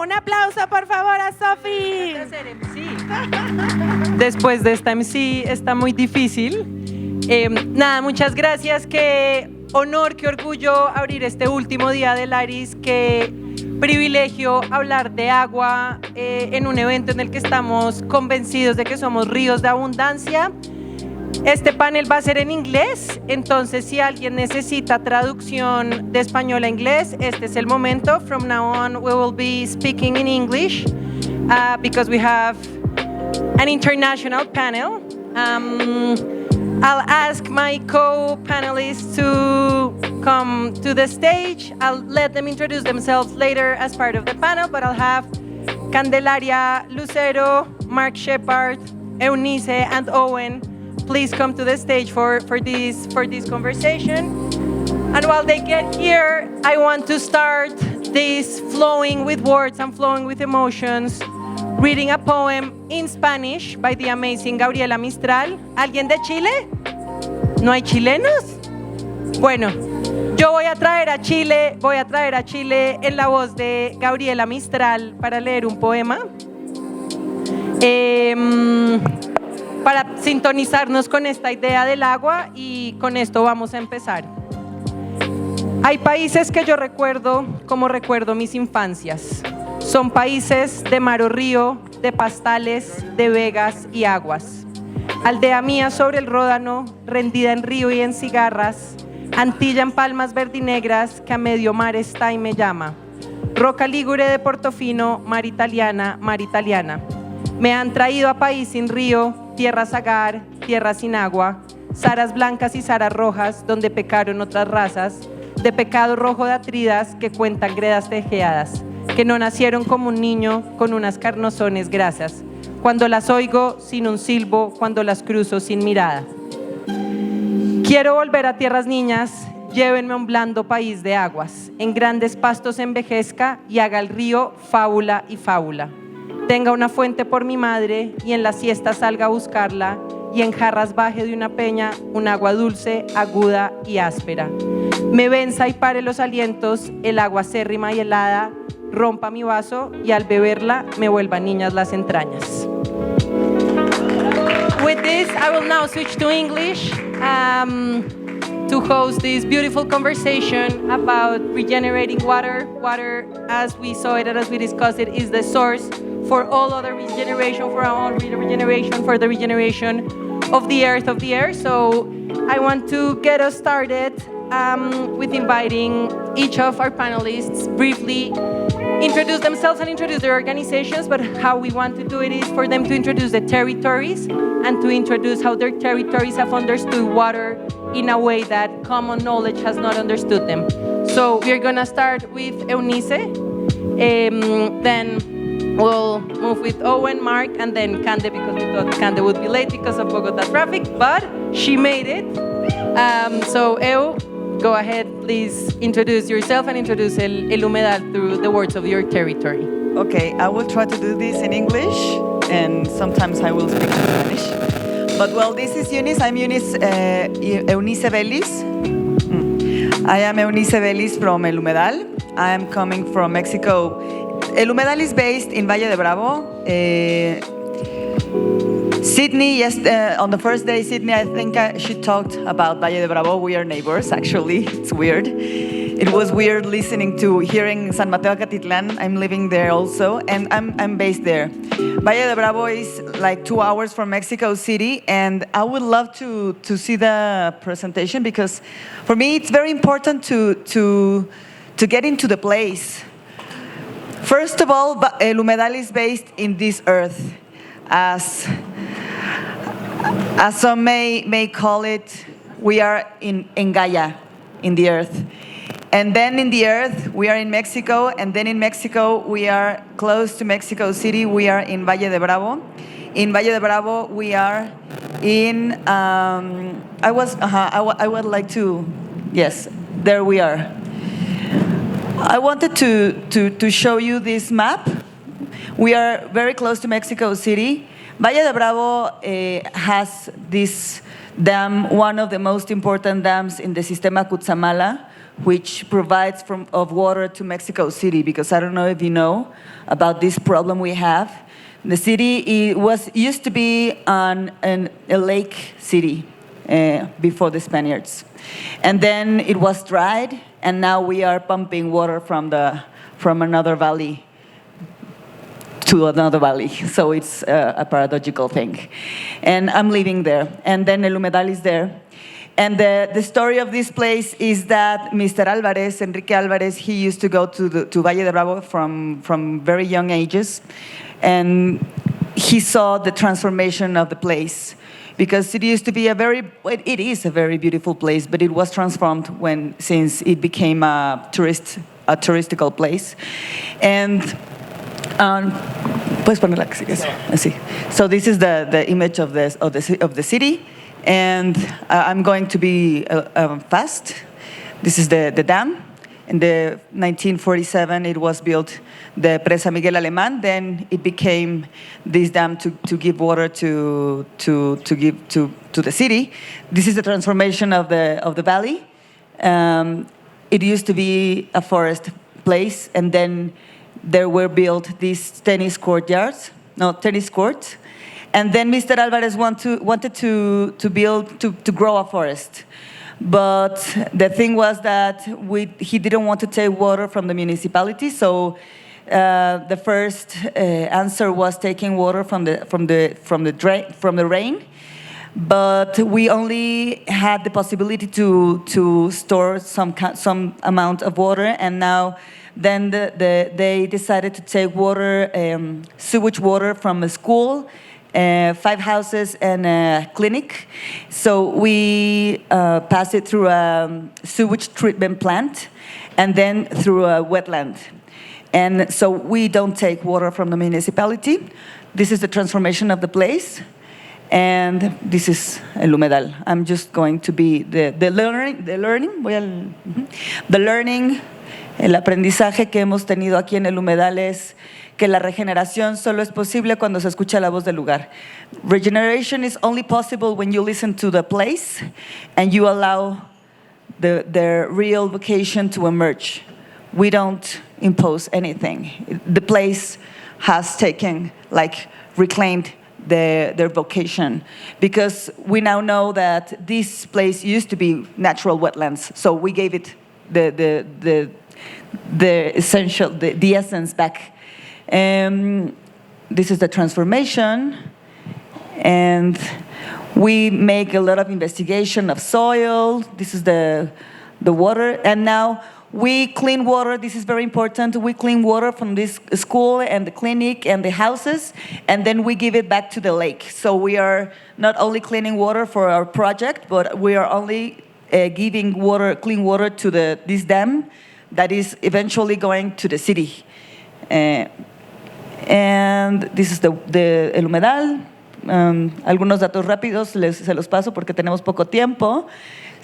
Un aplauso, por favor, a Sofi. Después de esta MC está muy difícil. Nada, muchas gracias. Qué honor, qué orgullo abrir este último día del Laris. Qué privilegio hablar de agua en un evento en el que estamos convencidos de que somos ríos de abundancia. Este panel va a ser en inglés, entonces si alguien necesita traducción de español a inglés, este es el momento. From now on, we will be speaking in English because we have an international panel. I'll ask my co-panelists to come to the stage. I'll let them introduce themselves later as part of the panel, but I'll have Candelaria Lucero, Mark Shepard, Eunice, and Owen. Please come to the stage for this conversation. And while they get here, I want to start this flowing with words and flowing with emotions, reading a poem in Spanish by the amazing Gabriela Mistral. ¿Alguien de Chile? ¿No hay chilenos? Bueno, yo voy a traer a Chile en la voz de Gabriela Mistral para leer un poema. Para sintonizarnos con esta idea del agua, y con esto vamos a empezar. Hay países que yo recuerdo como recuerdo mis infancias. Son países de mar o río, de pastales, de vegas y aguas. Aldea mía sobre el Ródano, rendida en río y en cigarras, Antilla en palmas verdinegras que a medio mar está y me llama. Roca Ligure de Portofino, mar italiana, mar italiana. Me han traído a país sin río, tierra sagar, tierra sin agua, zaras blancas y zaras rojas, donde pecaron otras razas, de pecado rojo de atridas que cuentan gredas tejeadas, que no nacieron como un niño con unas carnozones grasas, cuando las oigo sin un silbo, cuando las cruzo sin mirada. Quiero volver a tierras niñas, llévenme a un blando país de aguas, en grandes pastos envejezca y haga el río fábula y fábula. Tenga una fuente por mi madre y en la siesta salga a buscarla y en jarras baje de una peña un agua dulce, aguda y áspera. Me venza y pare los alientos, el agua acérrima y helada, rompa mi vaso y al beberla me vuelva niñas las entrañas. With this, I will now switch to English to host this beautiful conversation about regenerating water. Water, as we saw it and as we discussed it, is the source for all other regeneration, for our own regeneration, for the regeneration of the earth, of the air. So I want to get us started with inviting each of our panelists briefly introduce themselves and introduce their organizations, but how we want to do it is for them to introduce the territories and to introduce how their territories have understood water in a way that common knowledge has not understood them. So we're gonna start with Eunice, then we'll move with Owen, Mark, and then Cande, because we thought Cande would be late because of Bogota traffic, but she made it. So Eu, go ahead, please introduce yourself and introduce El Humedal through the words of your territory. Okay, I will try to do this in English, and sometimes I will speak in Spanish. But well, this is Eunice. I'm Eunice Vélez. I am Eunice Vélez from El Humedal. I am coming from Mexico. El Humedal is based in Valle de Bravo. Sydney, yes, on the first day, Sydney, I think she talked about Valle de Bravo. We are neighbors, actually. It's weird. It was weird hearing San Mateo Acatitlan. I'm living there also, and I'm based there. Valle de Bravo is like 2 hours from Mexico City, and I would love to see the presentation because for me it's very important to get into the place. First of all, El Humedal is based in this earth, as some may call it. We are in Gaia, in the earth. And then in the earth, we are in Mexico, and then in Mexico, we are close to Mexico City, we are in Valle de Bravo. In Valle de Bravo, we are in, I would like to, yes, there we are. I wanted to show you this map. We are very close to Mexico City. Valle de Bravo has this dam, one of the most important dams in the Sistema Cutzamala, which provides of water to Mexico City, because I don't know if you know about this problem we have. The city used to be a lake city before the Spaniards. And then it was dried, and now we are pumping water from another valley to another valley. So it's a paradoxical thing. And I'm living there. And then El Humedal is there. And the story of this place is that Mr. Álvarez, Enrique Álvarez, he used to go to Valle de Bravo from very young ages. And he saw the transformation of the place. Because it used to be it is a very beautiful place, but it was transformed since it became a touristical place. And puedes ponerla así. So this is the image of the city, and I'm going to be fast. This is the dam. In the 1947, it was built the Presa Miguel Alemán. Then it became this dam to give water to the city. This is the transformation of the valley. It used to be a forest place, and then there were built these tennis courts. And then Mr. Álvarez wanted to grow a forest. But the thing was that he didn't want to take water from the municipality, so the first answer was taking water from the rain. But we only had the possibility to store some amount of water, and now then they decided to take water, sewage water from a school, 5 houses, and a clinic. So we pass it through a sewage treatment plant and then through a wetland. And so we don't take water from the municipality. This is the transformation of the place. And this is El Humedal. I'm just going to be the learning, el aprendizaje que hemos tenido aquí en El Humedal es que la regeneración solo es posible cuando se escucha la voz del lugar. Regeneration is only possible when you listen to the place and you allow their real vocation to emerge. We don't impose anything. The place has reclaimed their vocation, because we now know that this place used to be natural wetlands, so we gave it the essential, the essence back. This is the transformation, and we make a lot of investigation of soil. This is the water, and now we clean water. This is very important. We clean water from this school and the clinic and the houses, and then we give it back to the lake. So we are not only cleaning water for our project, but we are only giving clean water to this dam that is eventually going to the city. And this is the El Humedal. Algunos datos rápidos se los paso porque tenemos poco tiempo.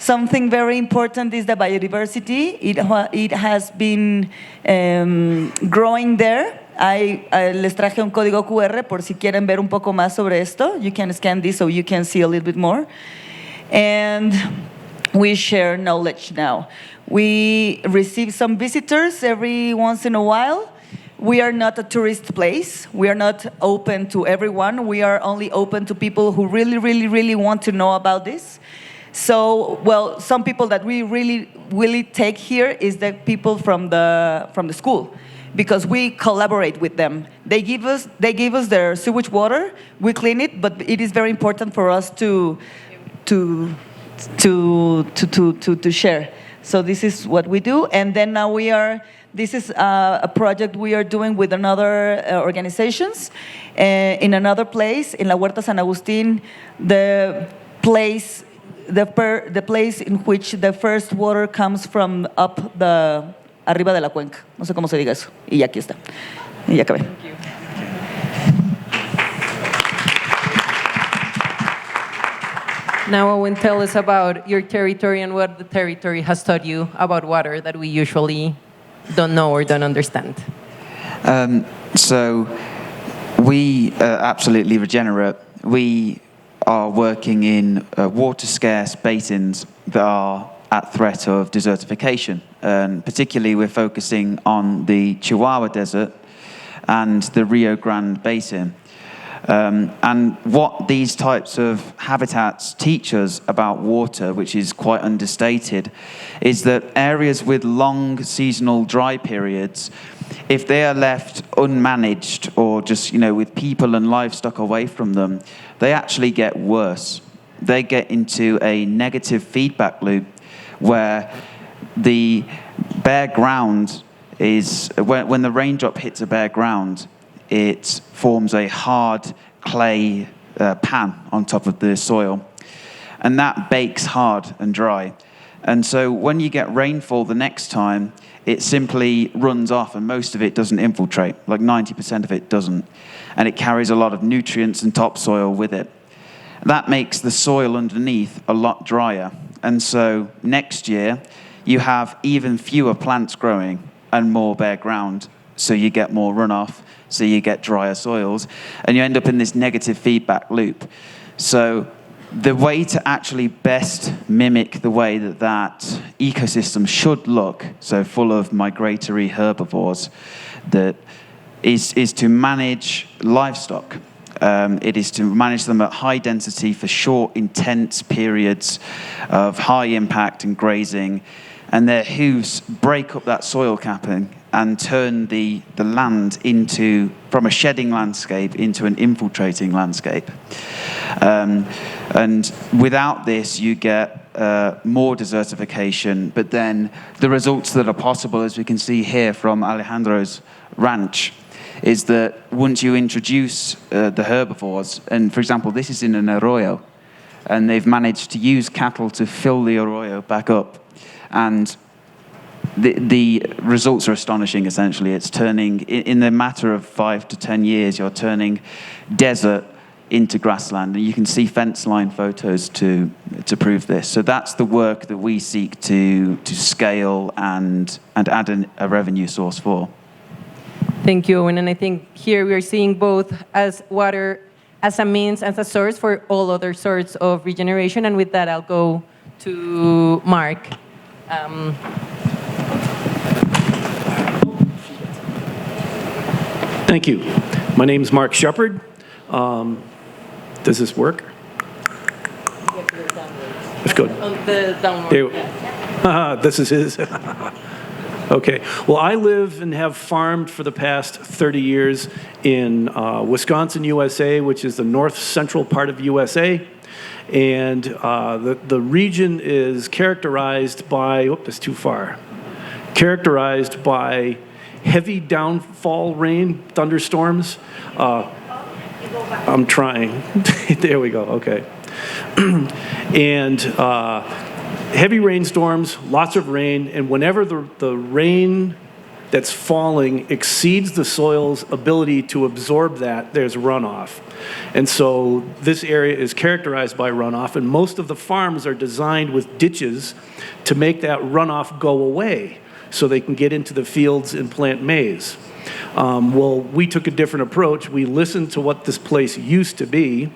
Something very important is the biodiversity. It has been growing there. Les traje un código QR por si quieren ver un poco más sobre esto. You can scan this so you can see a little bit more. And we share knowledge now. We receive some visitors every once in a while. We are not a tourist place. We are not open to everyone. We are only open to people who really, really, really want to know about this. So, well, some people that we really take here is the people from the school, because we collaborate with them. They give us their sewage water. We clean it, but it is very important for us to share. So this is what we do, and then now this is a project we are doing with another organizations in another place, in La Huerta San Agustín, the place in which the first water comes from arriba de la cuenca. No sé cómo se diga eso. Y aquí está. Y ya acabé. Now, Owen, tell us about your territory and what the territory has taught you about water that we usually don't know or don't understand. So we absolutely regenerate. We are working in water-scarce basins that are at threat of desertification. And particularly, we're focusing on the Chihuahua Desert and the Rio Grande Basin. And what these types of habitats teach us about water, which is quite understated, is that areas with long seasonal dry periods, if they are left unmanaged or just, with people and livestock away from them, they actually get worse. They get into a negative feedback loop where the bare ground is, when the raindrop hits a bare ground, it forms a hard clay pan on top of the soil. And that bakes hard and dry. And so when you get rainfall the next time, it simply runs off and most of it doesn't infiltrate, like 90% of it doesn't. And it carries a lot of nutrients and topsoil with it. That makes the soil underneath a lot drier. And so next year, you have even fewer plants growing and more bare ground, so you get more runoff, so you get drier soils, and you end up in this negative feedback loop. So the way to actually best mimic the way that ecosystem should look, so full of migratory herbivores, that is to manage livestock. It is to manage them at high density for short, intense periods of high impact and grazing, and their hooves break up that soil capping and turn the land from a shedding landscape into an infiltrating landscape. And without this, you get more desertification, but then the results that are possible, as we can see here from Alejandro's ranch, is that once you introduce the herbivores, and for example, this is in an arroyo, and they've managed to use cattle to fill the arroyo back up, and the results are astonishing, essentially. It's turning, in the matter of 5 to 10 years, you're turning desert into grassland. And you can see fence line photos to prove this. So that's the work that we seek to scale and add a revenue source for. Thank you, Owen. And I think here we are seeing both as water as a means, as a source for all other sorts of regeneration. And with that, I'll go to Mark. Thank you. My name is Mark Shepard. Does this work? Let's go. The downward. This is his. Okay. Well, I live and have farmed for the past 30 years in Wisconsin, USA, which is the north central part of USA. And the region is characterized by, that's too far, characterized by heavy downfall rain, thunderstorms. I'm trying. There we go, okay. And heavy rainstorms, lots of rain, and whenever the rain that's falling exceeds the soil's ability to absorb that, there's runoff. And so this area is characterized by runoff, and most of the farms are designed with ditches to make that runoff go away so they can get into the fields and plant maize. Well, we took a different approach. We listened to what this place used to be.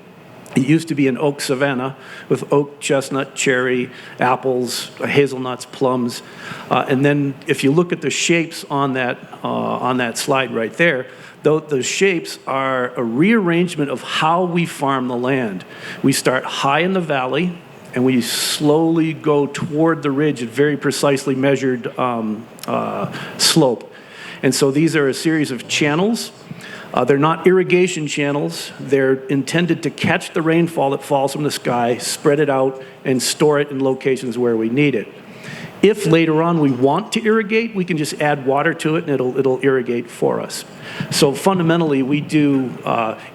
It used to be an oak savanna with oak, chestnut, cherry, apples, hazelnuts, plums. And then if you look at the shapes on that slide right there, those shapes are a rearrangement of how we farm the land. We start high in the valley, and we slowly go toward the ridge at very precisely measured slope. And so these are a series of channels. They're not irrigation channels. They're intended to catch the rainfall that falls from the sky, spread it out, and store it in locations where we need it. If later on we want to irrigate, we can just add water to it and it'll irrigate for us. So fundamentally, we do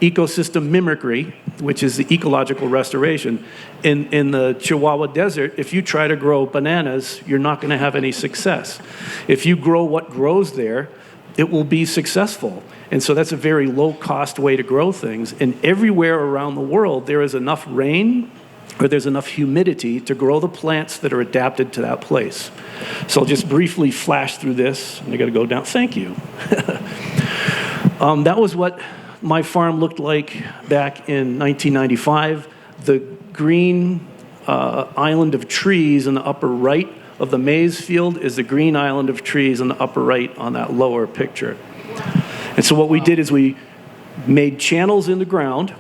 ecosystem mimicry, which is the ecological restoration. In the Chihuahua Desert, if you try to grow bananas, you're not going to have any success. If you grow what grows there, it will be successful. And so that's a very low-cost way to grow things. And everywhere around the world, there is enough rain or there's enough humidity to grow the plants that are adapted to that place. So I'll just briefly flash through this. And I got to go down. Thank you. That was what my farm looked like back in 1995. The green island of trees in the upper right of the maize field is the green island of trees in the upper right on that lower picture. And so what we did is we made channels in the ground,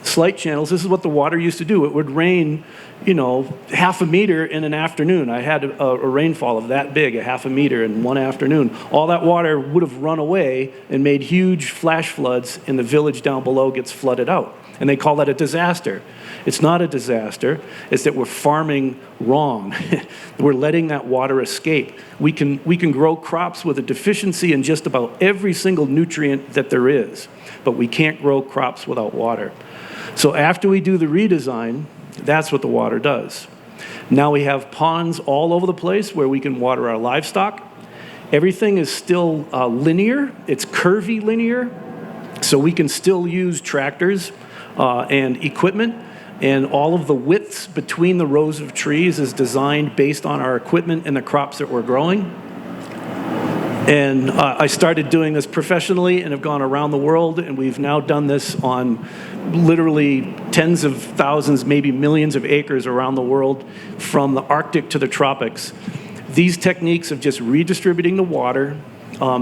slight channels. This is what the water used to do. It would rain, half a meter in an afternoon. I had a rainfall of that big, a half a meter in one afternoon. All that water would have run away and made huge flash floods, and the village down below gets flooded out. And they call that a disaster. It's not a disaster. It's that we're farming wrong. We're letting that water escape. We can grow crops with a deficiency in just about every single nutrient that there is, but we can't grow crops without water. So after we do the redesign, that's what the water does. Now we have ponds all over the place where we can water our livestock. Everything is still linear. It's curvy linear. So we can still use tractors and equipment. And all of the widths between the rows of trees is designed based on our equipment and the crops that we're growing. And I started doing this professionally and have gone around the world, and we've now done this on literally tens of thousands, maybe millions of acres around the world, from the Arctic to the tropics. These techniques of just redistributing the water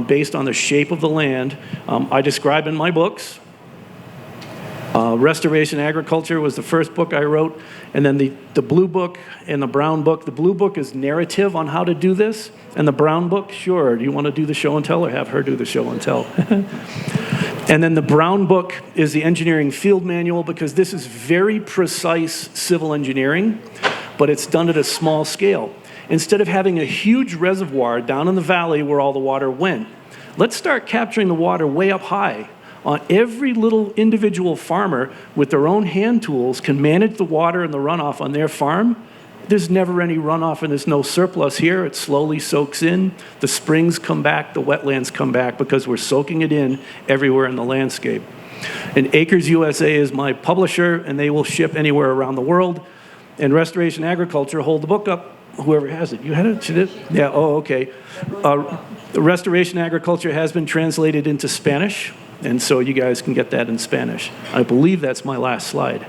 based on the shape of the land, I describe in my books. Restoration Agriculture was the first book I wrote, and then the blue book and the brown book. The blue book is narrative on how to do this, and the brown book, sure, do you want to do the show and tell or have her do the show and tell? And then the brown book is the engineering field manual, because this is very precise civil engineering, but it's done at a small scale. Instead of having a huge reservoir down in the valley where all the water went, let's start capturing the water way up high. Every little individual farmer with their own hand tools can manage the water and the runoff on their farm. There's never any runoff and there's no surplus here. It slowly soaks in. The springs come back, the wetlands come back, because we're soaking it in everywhere in the landscape. And Acres USA is my publisher, and they will ship anywhere around the world. And Restoration Agriculture, hold the book up, whoever has it. You had it? She did? Yeah, oh, okay. The Restoration Agriculture has been translated into Spanish, and so you guys can get that in Spanish. I believe that's my last slide.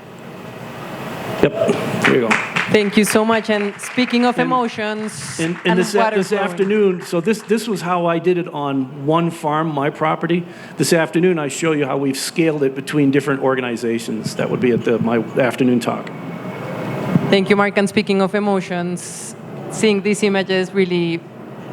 Yep, here you go. Thank you so much. And speaking of emotions, And and this water flowing. afternoon, so this was how I did it on one farm, my property. This afternoon, I show you how we've scaled it between different organizations. That would be at my afternoon talk. Thank you, Mark. And speaking of emotions, seeing these images really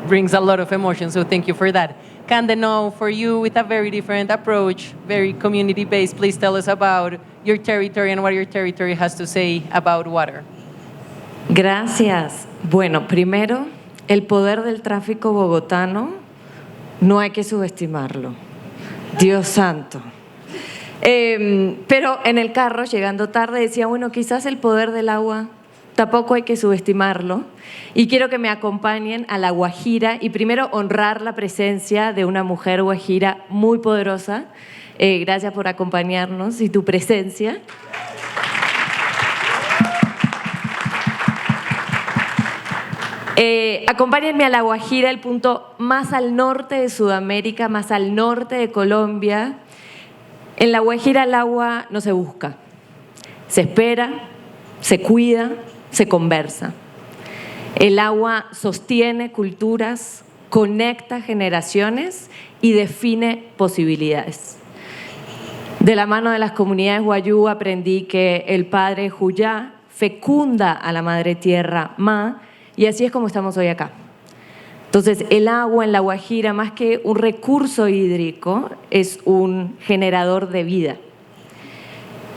brings a lot of emotion, so thank you for that. Cande, now for you, with a very different approach, very community-based, please tell us about your territory and what your territory has to say about water. Gracias. Bueno, primero, el poder del tráfico bogotano no hay que subestimarlo. Dios santo. Pero en el carro, llegando tarde, decía, bueno, quizás el poder del agua tampoco hay que subestimarlo. Y quiero que me acompañen a La Guajira y primero honrar la presencia de una mujer guajira muy poderosa. Gracias por acompañarnos y tu presencia. Acompáñenme a La Guajira, el punto más al norte de Sudamérica, más al norte de Colombia. En La Guajira el agua no se busca, se espera, se cuida, se conversa. El agua sostiene culturas, conecta generaciones y define posibilidades. De la mano de las comunidades wayú aprendí que el padre Juyá fecunda a la madre tierra Ma, y así es como estamos hoy acá. Entonces, el agua en La Guajira, más que un recurso hídrico, es un generador de vida.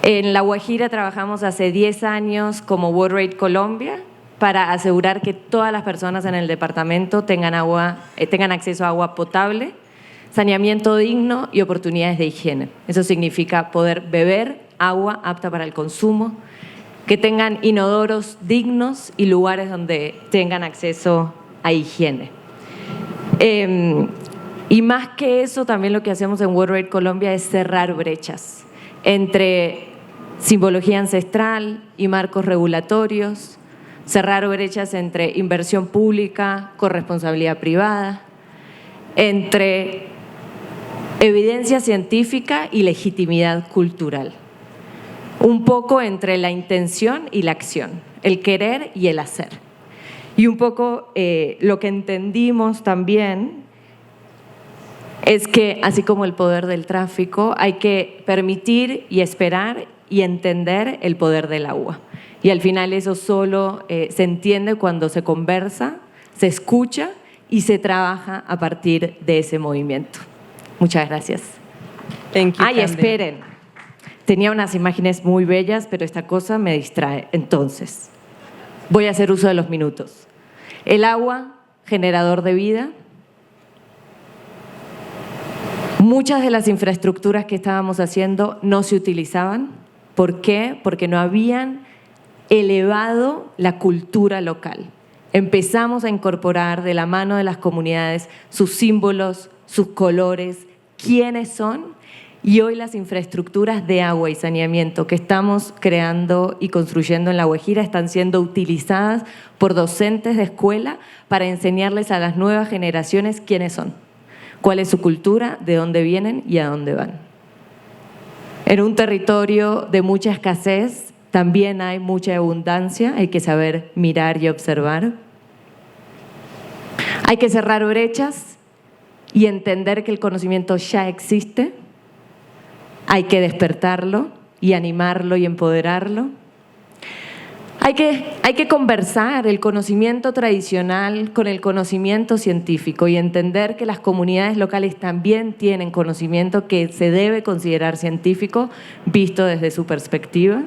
En La Guajira trabajamos hace 10 años como WaterAid Colombia para asegurar que todas las personas en el departamento tengan acceso a agua potable, saneamiento digno y oportunidades de higiene. Eso significa poder beber agua apta para el consumo, que tengan inodoros dignos y lugares donde tengan acceso a higiene. Y más que eso, también lo que hacemos en WaterAid Colombia es cerrar brechas entre simbología ancestral y marcos regulatorios, cerrar brechas entre inversión pública, corresponsabilidad privada, entre evidencia científica y legitimidad cultural. Un poco entre la intención y la acción. el querer y el hacer. Y un poco lo que entendimos también es que, así como el poder del tráfico, hay que permitir y esperar y entender el poder del agua. Y al final eso solo se entiende cuando se conversa, se escucha y se trabaja a partir de ese movimiento. Muchas gracias. Thank you, Ay, Cande. esperen. Tenía unas imágenes muy bellas, pero esta cosa me distrae. Entonces, voy a hacer uso de los minutos. El agua, generador de vida. Muchas de las infraestructuras que estábamos haciendo no se utilizaban. ¿Por qué? Porque no habían elevado la cultura local. Empezamos a incorporar de la mano de las comunidades sus símbolos, sus colores, quiénes son, y hoy las infraestructuras de agua y saneamiento que estamos creando y construyendo en La Guajira están siendo utilizadas por docentes de escuela para enseñarles a las nuevas generaciones quiénes son, cuál es su cultura, de dónde vienen y a dónde van. En un territorio de mucha escasez también hay mucha abundancia, hay que saber mirar y observar. Hay que cerrar brechas y entender que el conocimiento ya existe. Hay que despertarlo y animarlo y empoderarlo. Hay que conversar el conocimiento tradicional con el conocimiento científico y entender que las comunidades locales también tienen conocimiento que se debe considerar científico visto desde su perspectiva.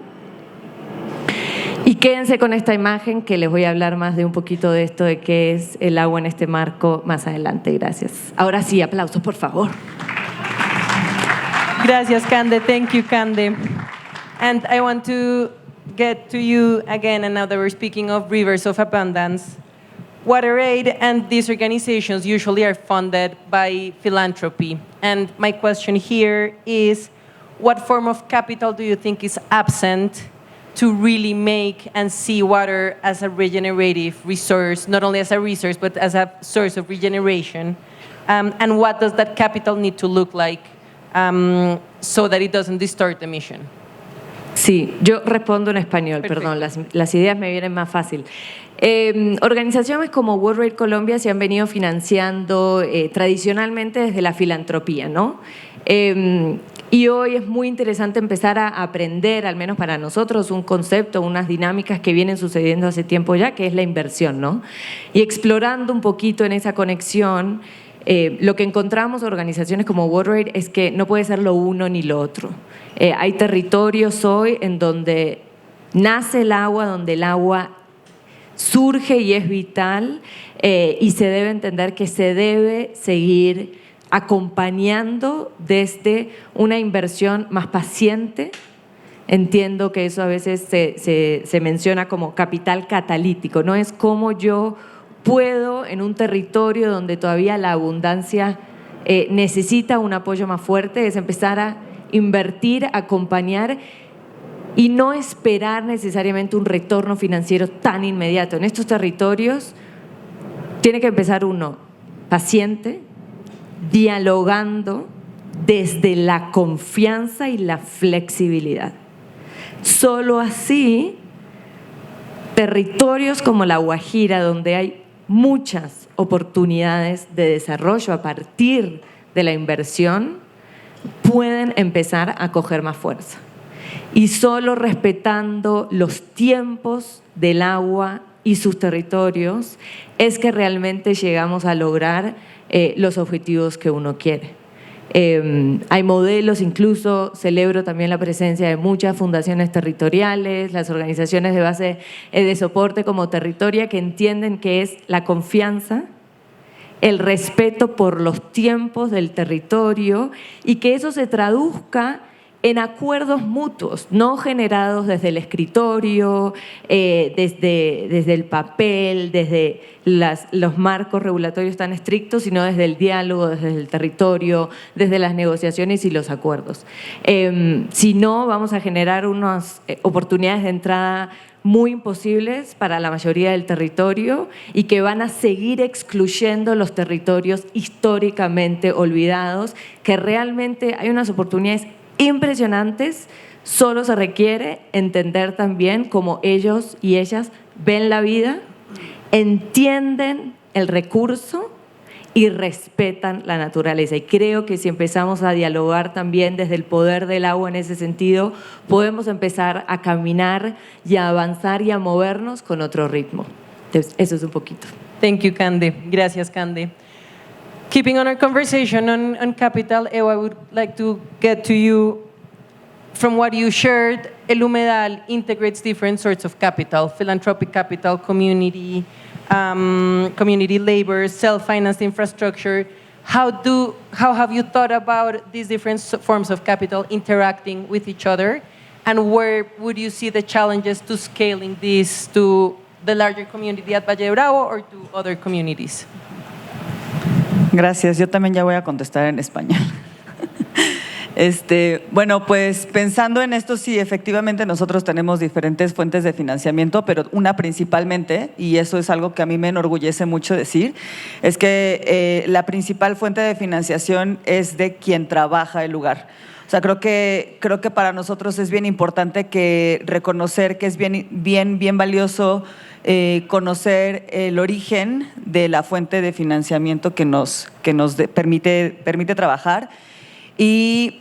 Y quédense con esta imagen que les voy a hablar más de un poquito de esto de qué es el agua en este marco más adelante. Gracias. Ahora sí, aplausos, por favor. Gracias, Cande. Thank you, Cande. And I want to get to you again, and now that we're speaking of rivers of abundance, WaterAid and these organizations usually are funded by philanthropy. And my question here is, what form of capital do you think is absent to really make and see water as a regenerative resource, not only as a resource, but as a source of regeneration? And what does that capital need to look like so that it doesn't distort the mission? Sí, yo respondo en español, Perfecto. perdón, las ideas me vienen más fácil. Organizaciones como WaterAid Colombia se han venido financiando tradicionalmente desde la filantropía, ¿no? Y hoy es muy interesante empezar a aprender, al menos para nosotros, un concepto, unas dinámicas que vienen sucediendo hace tiempo ya, que es la inversión, ¿no? Y explorando un poquito en esa conexión, lo que encontramos organizaciones como WaterAid es que no puede ser lo uno ni lo otro. Hay territorios hoy en donde nace el agua, donde el agua surge y es vital, y se debe entender que se debe seguir acompañando desde una inversión más paciente. Entiendo que eso a veces se menciona como capital catalítico, no es como yo puedo en un territorio donde todavía la abundancia necesita un apoyo más fuerte, es empezar a invertir, acompañar y no esperar necesariamente un retorno financiero tan inmediato. En estos territorios tiene que empezar uno paciente, dialogando desde la confianza y la flexibilidad. Solo así, territorios como La Guajira, donde hay muchas oportunidades de desarrollo a partir de la inversión, pueden empezar a coger más fuerza. Y solo respetando los tiempos del agua y sus territorios es que realmente llegamos a lograr los objetivos que uno quiere. Hay modelos, incluso celebro también la presencia de muchas fundaciones territoriales, las organizaciones de base de soporte como Territoria, que entienden que es la confianza, el respeto por los tiempos del territorio y que eso se traduzca en acuerdos mutuos, no generados desde el escritorio, desde el papel, desde los marcos regulatorios tan estrictos, sino desde el diálogo, desde el territorio, desde las negociaciones y los acuerdos. Si no, vamos a generar unas oportunidades de entrada muy imposibles para la mayoría del territorio y que van a seguir excluyendo los territorios históricamente olvidados, que realmente hay unas oportunidades impresionantes. Solo se requiere entender también cómo ellos y ellas ven la vida, entienden el recurso y respetan la naturaleza. Y creo que si empezamos a dialogar también desde el poder del agua en ese sentido, podemos empezar a caminar y a avanzar y a movernos con otro ritmo. Entonces, eso es un poquito. Thank you, Cande. Gracias, Cande. Keeping on our conversation on capital, Ewa, I would like to get to you. From what you shared, El Humedal integrates different sorts of capital: philanthropic capital, community labor, self-financed infrastructure. How have you thought about these different forms of capital interacting with each other? And where would you see the challenges to scaling this to the larger community at Valle de Bravo or to other communities? Gracias. Yo también ya voy a contestar en español. Bueno, pues pensando en esto, sí, efectivamente nosotros tenemos diferentes fuentes de financiamiento, pero una principalmente, y eso es algo que a mí me enorgullece mucho decir, es que la principal fuente de financiación es de quien trabaja el lugar. O sea, creo que para nosotros es bien importante que reconocer que es bien valioso conocer el origen de la fuente de financiamiento que nos permite trabajar. Y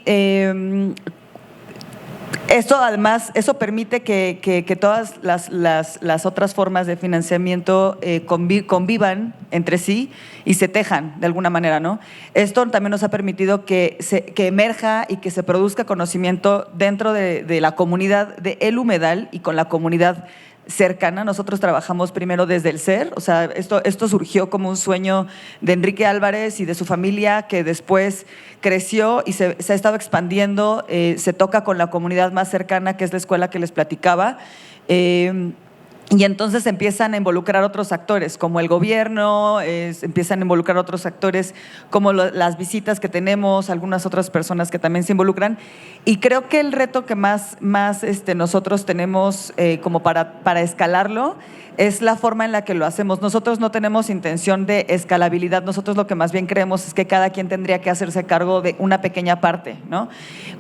esto además, eso permite que todas las otras formas de financiamiento convivan entre sí y se tejan de alguna manera, ¿no? Esto también nos ha permitido que emerja y que se produzca conocimiento dentro de la comunidad de El Humedal y con la comunidad cercana. Nosotros trabajamos primero desde el ser, o sea, esto surgió como un sueño de Enrique Álvarez y de su familia, que después creció y se ha estado expandiendo, se toca con la comunidad más cercana, que es la escuela que les platicaba, y entonces empiezan a involucrar otros actores, como el gobierno, empiezan a involucrar otros actores, como las visitas que tenemos, algunas otras personas que también se involucran. Y creo que el reto que más nosotros tenemos como para escalarlo es la forma en la que lo hacemos. Nosotros no tenemos intención de escalabilidad, nosotros lo que más bien creemos es que cada quien tendría que hacerse cargo de una pequeña parte, ¿no?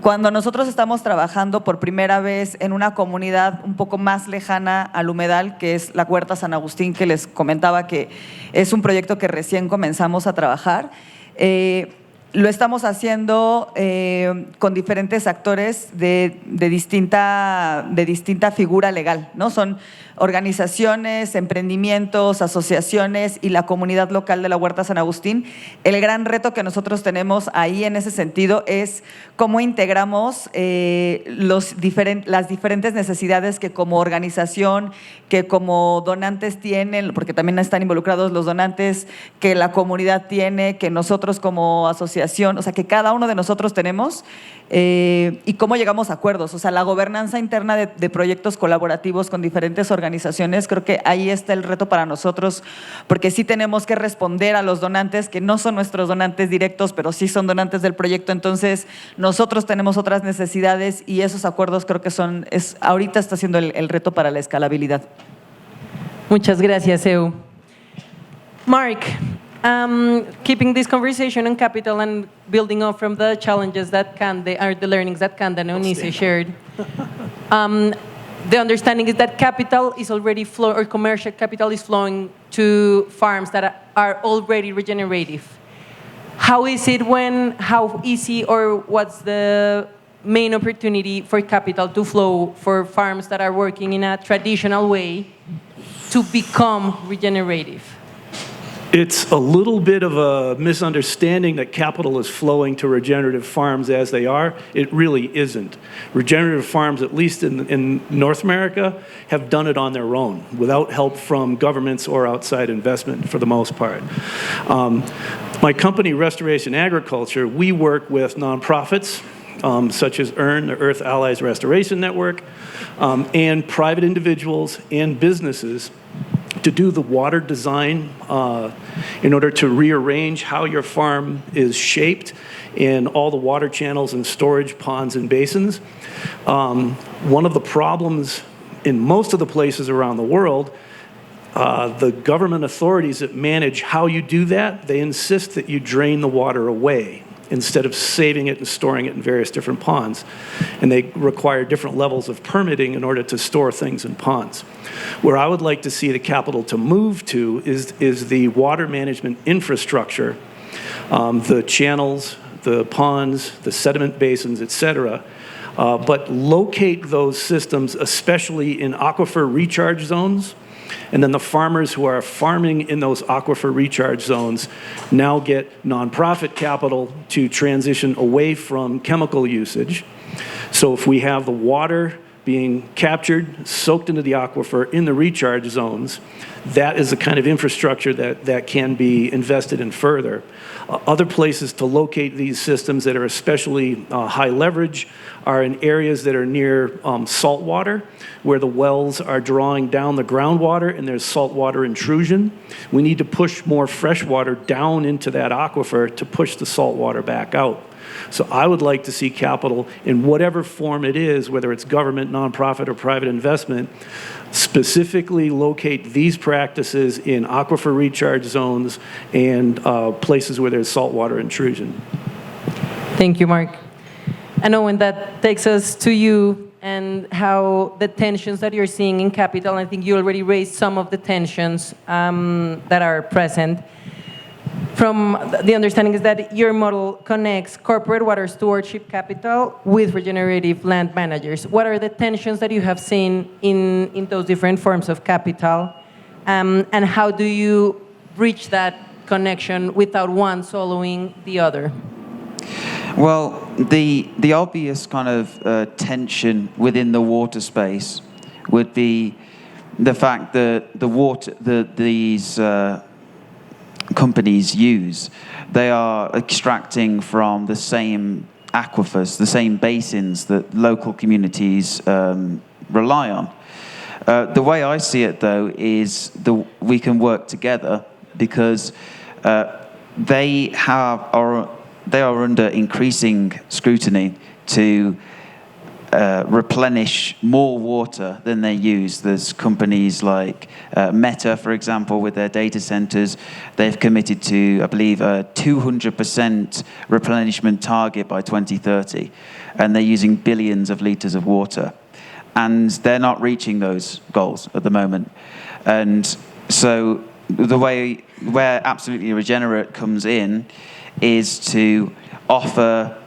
Cuando nosotros estamos trabajando por primera vez en una comunidad un poco más lejana al humedal, que es la Huerta San Agustín, que les comentaba que es un proyecto que recién comenzamos a trabajar, lo estamos haciendo con diferentes actores de distinta figura legal, ¿no? Son organizaciones, emprendimientos, asociaciones y la comunidad local de la Huerta San Agustín. El gran reto que nosotros tenemos ahí en ese sentido es cómo integramos las diferentes necesidades que como organización, que como donantes tienen, porque también están involucrados los donantes, que la comunidad tiene, que nosotros como asociación, o sea, que cada uno de nosotros tenemos, y cómo llegamos a acuerdos. O sea, la gobernanza interna de proyectos colaborativos con diferentes organizaciones, creo que ahí está el reto para nosotros, porque sí tenemos que responder a los donantes, que no son nuestros donantes directos, pero sí son donantes del proyecto. Entonces, nosotros tenemos otras necesidades y esos acuerdos creo que ahorita está siendo el reto para la escalabilidad. Muchas gracias, Eu. Mark, keeping this conversation on capital and building off from the challenges that the learnings that Cande and Eunice shared, the understanding is that capital is already or commercial capital is flowing to farms that are already regenerative. How easy or what's the main opportunity for capital to flow for farms that are working in a traditional way to become regenerative? It's a little bit of a misunderstanding that capital is flowing to regenerative farms as they are. It really isn't. Regenerative farms, at least in North America, have done it on their own without help from governments or outside investment for the most part. My company, Restoration Agriculture, we work with nonprofits such as EARN, the Earth Allies Restoration Network, and private individuals and businesses to do the water design in order to rearrange how your farm is shaped in all the water channels and storage ponds and basins. One of the problems in most of the places around the world, the government authorities that manage how you do that, they insist that you drain the water away. instead of saving it and storing it in various different ponds. And they require different levels of permitting in order to store things in ponds. Where I would like to see the capital to move to is the water management infrastructure, the channels, the ponds, the sediment basins, et cetera. But locate those systems, especially in aquifer recharge zones. And then the farmers who are farming in those aquifer recharge zones now get nonprofit capital to transition away from chemical usage. So if we have the water being captured, soaked into the aquifer in the recharge zones, that is the kind of infrastructure that can be invested in further. Other places to locate these systems that are especially high leverage are in areas that are near salt water, where the wells are drawing down the groundwater and there's saltwater intrusion. We need to push more fresh water down into that aquifer to push the salt water back out. So I would like to see capital in whatever form it is, whether it's government, nonprofit, or private investment, specifically locate these practices in aquifer recharge zones and places where there's saltwater intrusion. Thank you, Mark. And Owen, that takes us to you and how the tensions that you're seeing in capital, I think you already raised some of the tensions that are present. From the understanding is that your model connects corporate water stewardship capital with regenerative land managers. What are the tensions that you have seen in those different forms of capital? And how do you reach that connection without one soloing the other? Well, the obvious kind of tension within the water space would be the fact that these companies use, they are extracting from the same aquifers, the same basins that local communities rely on. The way I see it, though, is we can work together because they are under increasing scrutiny to replenish more water than they use. There's companies like Meta, for example, with their data centers. They've committed to, I believe, a 200% replenishment target by 2030, and they're using billions of liters of water. And they're not reaching those goals at the moment. And so the way where Absolutely Regenerate comes in is to offer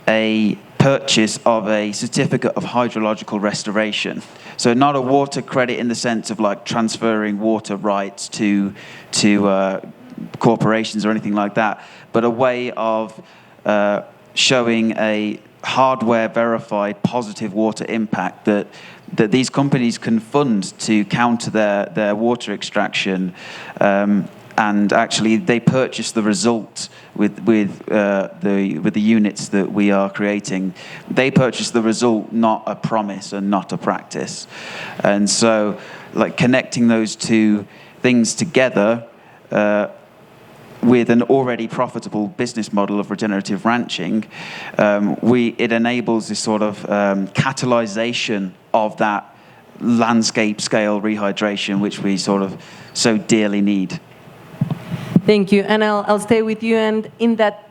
a purchase of a certificate of hydrological restoration. So not a water credit in the sense of like transferring water rights to corporations or anything like that, but a way of showing a hardware verified positive water impact that these companies can fund to counter their water extraction. And actually, they purchase the result with the units that we are creating. They purchase the result, not a promise and not a practice. And so, like connecting those two things together with an already profitable business model of regenerative ranching, it enables this sort of catalyzation of that landscape scale rehydration, which we sort of so dearly need. Thank you, and I'll stay with you. And in that,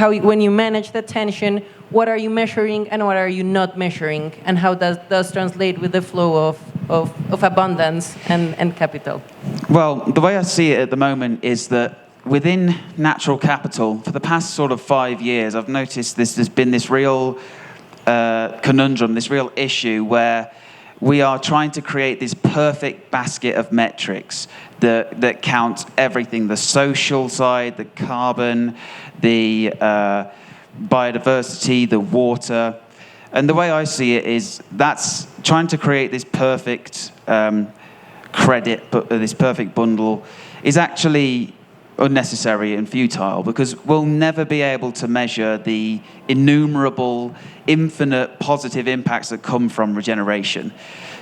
when you manage the tension, what are you measuring and what are you not measuring, and how does translate with the flow of abundance and capital? Well, the way I see it at the moment is that within natural capital, for the past sort of 5 years, I've noticed there's been this real conundrum, this real issue where we are trying to create this perfect basket of metrics that counts everything, the social side, the carbon, the biodiversity, the water. And the way I see it is that's trying to create this perfect credit, but this perfect bundle is actually unnecessary and futile, because we'll never be able to measure the innumerable, infinite positive impacts that come from regeneration.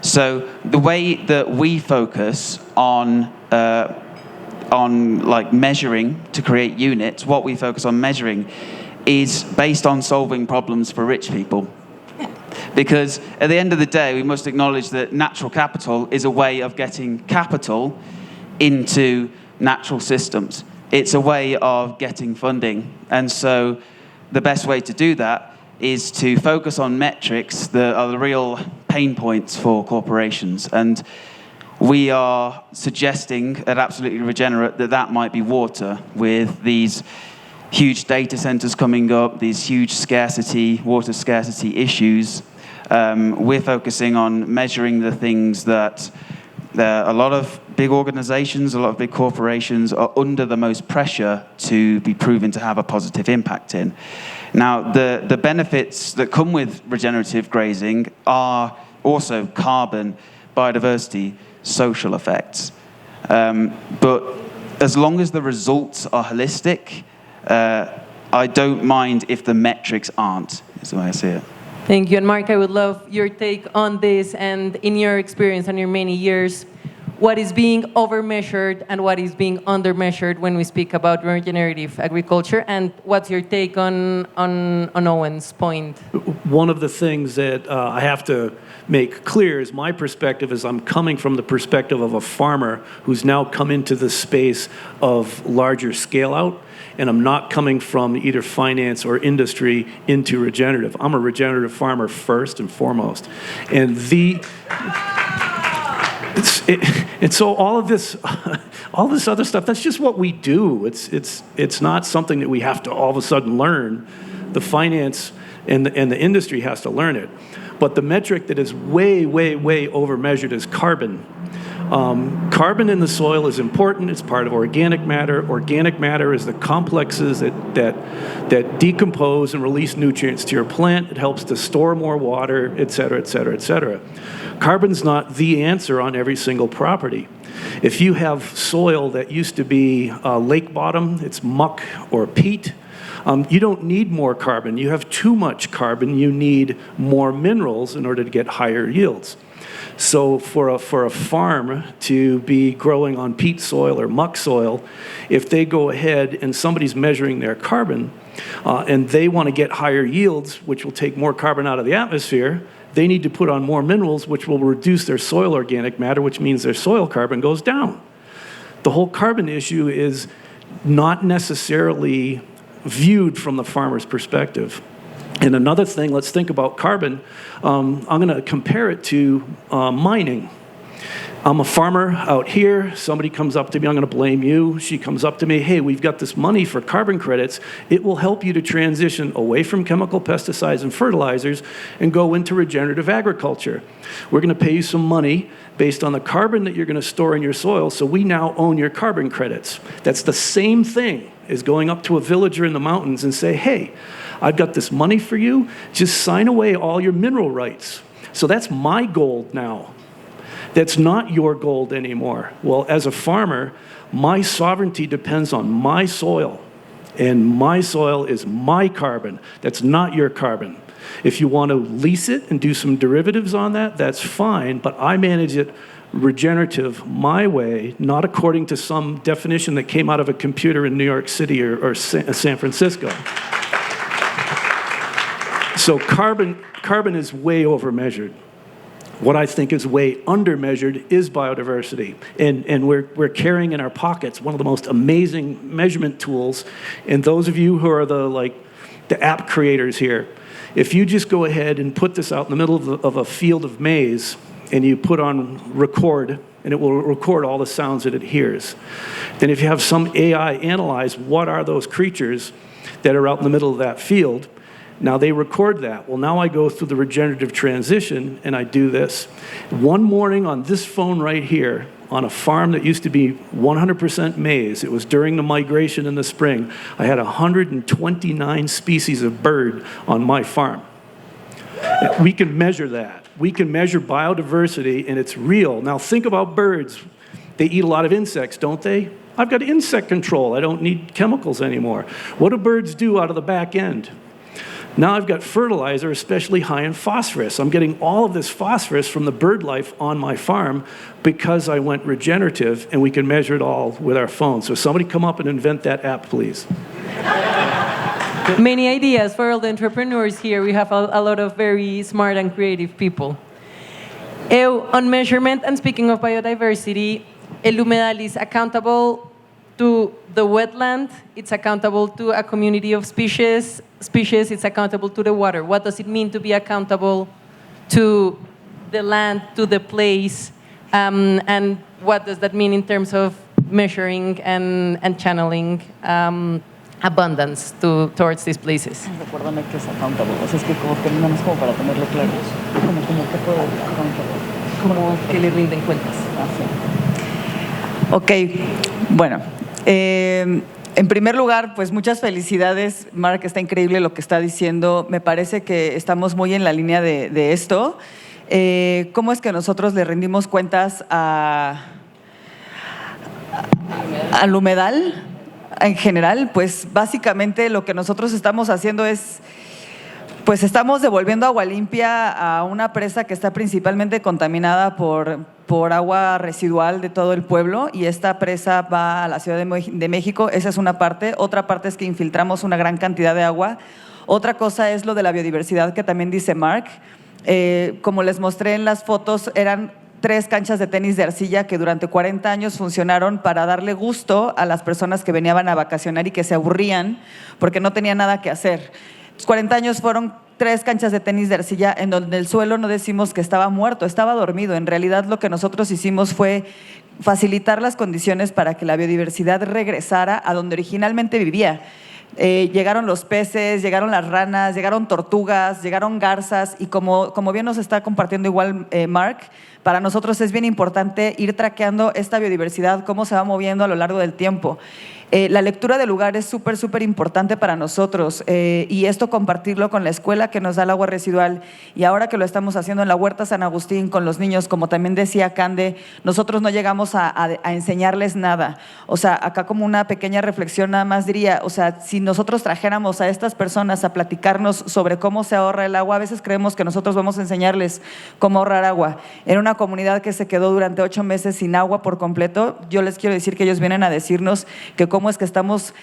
So the way that we focus on like measuring to create units, what we focus on measuring is based on solving problems for rich people. Because at the end of the day, we must acknowledge that natural capital is a way of getting capital into natural systems. it's a way of getting funding. And so the best way to do that is to focus on metrics that are the real pain points for corporations. And we are suggesting at Absolutely Regenerate that might be water, with these huge data centers coming up, these huge water scarcity issues. We're focusing on measuring the things that a lot of big organizations, a lot of big corporations are under the most pressure to be proven to have a positive impact in. Now, the benefits that come with regenerative grazing are also carbon, biodiversity, social effects. But as long as the results are holistic, I don't mind if the metrics aren't, is the way I see it. Thank you. And Mark, I would love your take on this, and in your experience and your many years, what is being overmeasured and what is being undermeasured when we speak about regenerative agriculture, and what's your take on Owen's point? One of the things that I have to make clear is my perspective is I'm coming from the perspective of a farmer who's now come into the space of larger scale out, and I'm not coming from either finance or industry into regenerative. I'm a regenerative farmer first and foremost. And so all this other stuff, that's just what we do. It's not something that we have to all of a sudden learn. The finance and the industry has to learn it. But the metric that is way, way, way overmeasured is carbon. Carbon in the soil is important. It's part of organic matter. Organic matter is the complexes that decompose and release nutrients to your plant. It helps to store more water, et cetera, et cetera, et cetera. Carbon's not the answer on every single property. If you have soil that used to be lake bottom, it's muck or peat, you don't need more carbon. You have too much carbon. You need more minerals in order to get higher yields. So for a farm to be growing on peat soil or muck soil, if they go ahead and somebody's measuring their carbon and they want to get higher yields, which will take more carbon out of the atmosphere, they need to put on more minerals, which will reduce their soil organic matter, which means their soil carbon goes down. The whole carbon issue is not necessarily viewed from the farmer's perspective. And another thing, let's think about carbon. I'm going to compare it to mining. I'm a farmer out here. Somebody comes up to me. I'm going to blame you. She comes up to me. Hey, we've got this money for carbon credits. It will help you to transition away from chemical pesticides and fertilizers and go into regenerative agriculture. We're going to pay you some money based on the carbon that you're going to store in your soil, so we now own your carbon credits. That's the same thing as going up to a villager in the mountains and say, hey, I've got this money for you. Just sign away all your mineral rights. So that's my gold now. That's not your gold anymore. Well, as a farmer, my sovereignty depends on my soil. And my soil is my carbon. That's not your carbon. If you want to lease it and do some derivatives on that, that's fine. But I manage it regenerative my way, not according to some definition that came out of a computer in New York City or San Francisco. So carbon is way overmeasured. What I think is way undermeasured is biodiversity. And we're carrying in our pockets one of the most amazing measurement tools. And those of you who are the app creators here, if you just go ahead and put this out in the middle of a field of maize, and you put on record, and it will record all the sounds that it hears. Then if you have some AI analyze what are those creatures that are out in the middle of that field, now they record that. Well, now I go through the regenerative transition and I do this. One morning on this phone right here, on a farm that used to be 100% maize, it was during the migration in the spring, I had 129 species of bird on my farm. We can measure that. We can measure biodiversity, and it's real. Now think about birds. They eat a lot of insects, don't they? I've got insect control. I don't need chemicals anymore. What do birds do out of the back end? Now I've got fertilizer, especially high in phosphorus. I'm getting all of this phosphorus from the bird life on my farm because I went regenerative, and we can measure it all with our phones. So somebody come up and invent that app, please. Many ideas for all the entrepreneurs here. We have a lot of very smart and creative people. On measurement and speaking of biodiversity, El Humedal is accountable to the wetland, it's accountable to a community of species, it's accountable to the water. What does it mean to be accountable to the land, to the place, and what does that mean in terms of measuring and channeling abundance towards these places? Recuérdame que es accountable, o sea, es que como terminamos como para tenerlo claro, como que puede accountable, Como que le rinden cuentas. Ok, bueno, en primer lugar, pues muchas felicidades, Mark, está increíble lo que está diciendo, me parece que estamos muy en la línea de esto. ¿Cómo es que nosotros le rendimos cuentas al humedal en general? Pues básicamente lo que nosotros estamos haciendo es, pues estamos devolviendo agua limpia a una presa que está principalmente contaminada por agua residual de todo el pueblo, y esta presa va a la Ciudad de México. Esa es una parte. Otra parte es que infiltramos una gran cantidad de agua. Otra cosa es lo de la biodiversidad que también dice Mark. Como les mostré en las fotos, eran 3 canchas de tenis de arcilla que durante 40 años funcionaron para darle gusto a las personas que venían a vacacionar y que se aburrían porque no tenían nada que hacer. 40 años fueron 3 canchas de tenis de arcilla en donde el suelo no decimos que estaba muerto, estaba dormido. En realidad lo que nosotros hicimos fue facilitar las condiciones para que la biodiversidad regresara a donde originalmente vivía. Llegaron los peces, llegaron las ranas, llegaron tortugas, llegaron garzas, y como bien nos está compartiendo igual Mark, para nosotros es bien importante ir traqueando esta biodiversidad, cómo se va moviendo a lo largo del tiempo. La lectura del lugar es súper importante para nosotros, y esto compartirlo con la escuela que nos da el agua residual, y ahora que lo estamos haciendo en la Huerta San Agustín con los niños, como también decía Cande, nosotros no llegamos a enseñarles nada. O sea, acá como una pequeña reflexión nada más diría, o sea, si nosotros trajéramos a estas personas a platicarnos sobre cómo se ahorra el agua, a veces creemos que nosotros vamos a enseñarles cómo ahorrar agua. En una comunidad que se quedó durante 8 meses sin agua por completo, yo les quiero decir que ellos vienen a decirnos que cómo es que estamos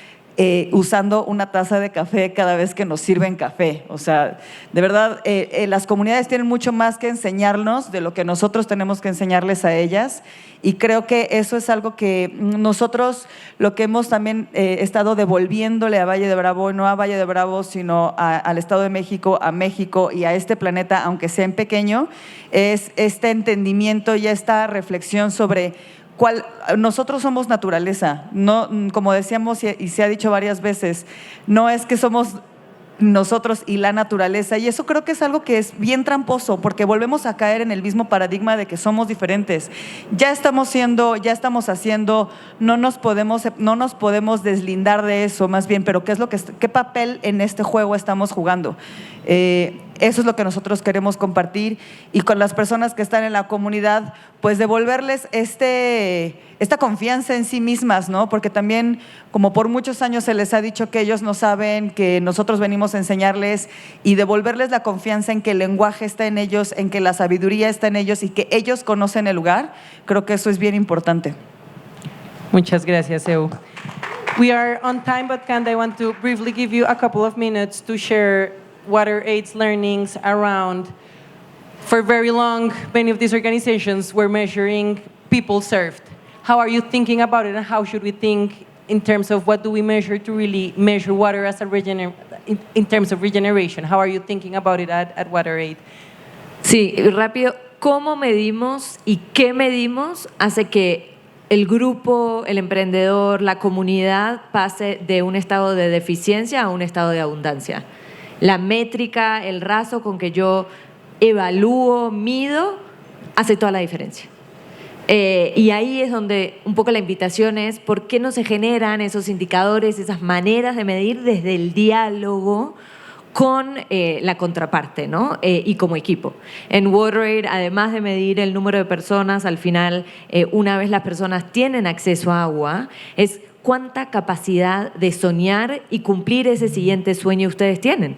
usando una taza de café cada vez que nos sirven café. O sea, de verdad, las comunidades tienen mucho más que enseñarnos de lo que nosotros tenemos que enseñarles a ellas, y creo que eso es algo que nosotros, lo que hemos también estado devolviéndole a Valle de Bravo, no a Valle de Bravo, sino al Estado de México, a México y a este planeta, aunque sea en pequeño, es este entendimiento y esta reflexión sobre nosotros somos naturaleza, no, como decíamos y se ha dicho varias veces, no es que somos nosotros y la naturaleza, y eso creo que es algo que es bien tramposo, porque volvemos a caer en el mismo paradigma de que somos diferentes. Ya estamos haciendo, no nos podemos deslindar de eso, más bien, pero ¿qué papel en este juego estamos jugando? Eso es lo que nosotros queremos compartir, y con las personas que están en la comunidad, pues devolverles esta confianza en sí mismas, ¿no? Porque también, como por muchos años se les ha dicho que ellos no saben, que nosotros venimos a enseñarles, y devolverles la confianza en que el lenguaje está en ellos, en que la sabiduría está en ellos y que ellos conocen el lugar, creo que eso es bien importante. Muchas gracias, Eu. We are on time, but Cande, I want to briefly give you a couple of minutes to share WaterAid's learnings around. For very long, many of these organizations were measuring people served. How are you thinking about it, and how should we think in terms of what do we measure to really measure water as in terms of regeneration? How are you thinking about it at WaterAid? Sí, rápido. ¿Cómo medimos y qué medimos hace que el grupo, el emprendedor, la comunidad pase de un estado de deficiencia a un estado de abundancia? La métrica, el raso con que yo evalúo, mido, hace toda la diferencia. Y ahí es donde un poco la invitación es por qué no se generan esos indicadores, esas maneras de medir desde el diálogo con la contraparte, ¿no? Y como equipo. En WaterAid, además de medir el número de personas, al final, una vez las personas tienen acceso a agua, es cuánta capacidad de soñar y cumplir ese siguiente sueño ustedes tienen.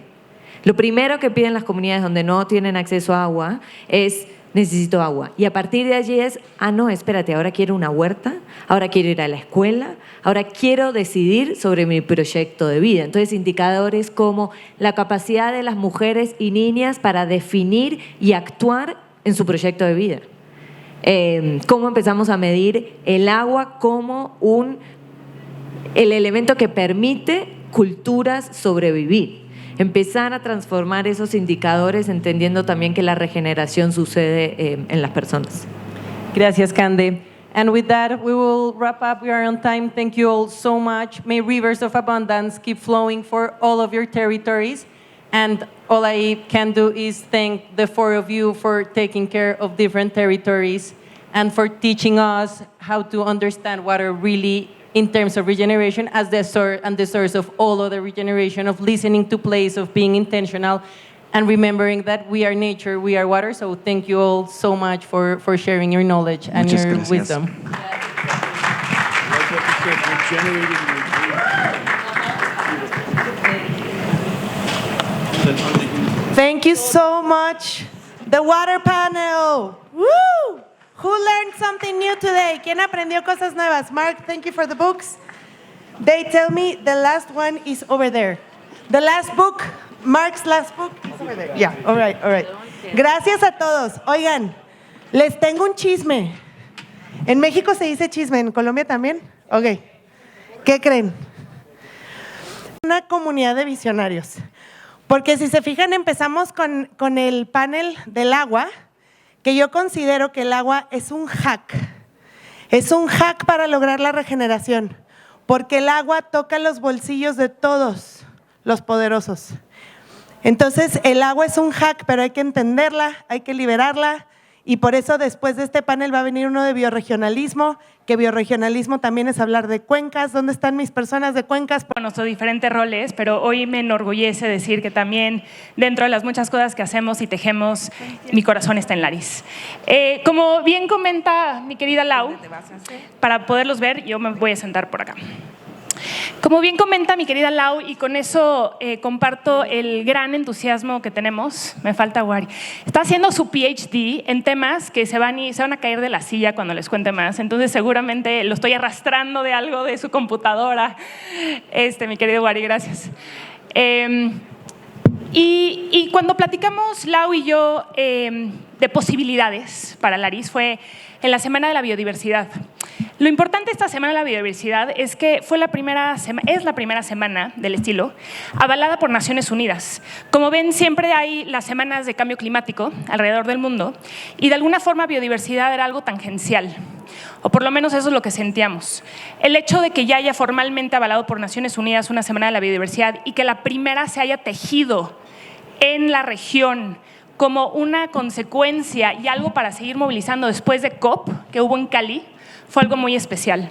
Lo primero que piden las comunidades donde no tienen acceso a agua es: necesito agua. Y a partir de allí es: no, espérate, ahora quiero una huerta, ahora quiero ir a la escuela, ahora quiero decidir sobre mi proyecto de vida. Entonces, indicadores como la capacidad de las mujeres y niñas para definir y actuar en su proyecto de vida. Cómo empezamos a medir el agua como el elemento que permite culturas sobrevivir. Empezar a transformar esos indicadores entendiendo también que la regeneración sucede en las personas. Gracias, Cande. And with that, we will wrap up. We are on time. Thank you all so much. May rivers of abundance keep flowing for all of your territories. And all I can do is thank the four of you for taking care of different territories and for teaching us how to understand water really in terms of regeneration as the source and the source of all other regeneration, of listening to place, of being intentional, and remembering that we are nature, we are water. So thank you all so much for sharing your knowledge and Muchas your gracias. wisdom. Thank you so much. The water panel. Woo! Who learned something new today? ¿Quién aprendió cosas nuevas? Mark, thank you for the books. They tell me the last one is over there. The last book, Mark's last book is over there. Yeah, all right, all right. Gracias a todos. Oigan, les tengo un chisme. ¿En México se dice chisme? ¿En Colombia también? Ok. ¿Qué creen? Una comunidad de visionarios. Porque si se fijan, empezamos con el panel del agua, que yo considero que el agua es un hack. Es un hack para lograr la regeneración, porque el agua toca los bolsillos de todos los poderosos. Entonces, el agua es un hack, pero hay que entenderla, hay que liberarla, y por eso después de este panel va a venir uno de bioregionalismo, que bioregionalismo también es hablar de cuencas. ¿Dónde están mis personas de cuencas? Con nuestros diferentes roles, pero hoy me enorgullece decir que también dentro de las muchas cosas que hacemos y tejemos, mi corazón está en Laris. Como bien comenta mi querida Lau, para poderlos ver, yo me voy a sentar por acá. Como bien comenta mi querida Lau, y con eso comparto el gran entusiasmo que tenemos, me falta Wari, está haciendo su PhD en temas que se van a caer de la silla cuando les cuente más, entonces seguramente lo estoy arrastrando de algo de su computadora. Mi querido Wari, gracias. Y cuando platicamos Lau y yo de posibilidades para Laris fue en la Semana de la Biodiversidad. Lo importante de esta Semana de la Biodiversidad es que es la primera semana del estilo avalada por Naciones Unidas. Como ven, siempre hay las semanas de cambio climático alrededor del mundo y de alguna forma biodiversidad era algo tangencial, o por lo menos eso es lo que sentíamos. El hecho de que ya haya formalmente avalado por Naciones Unidas una Semana de la Biodiversidad y que la primera se haya tejido en la región como una consecuencia y algo para seguir movilizando después de COP que hubo en Cali, fue algo muy especial.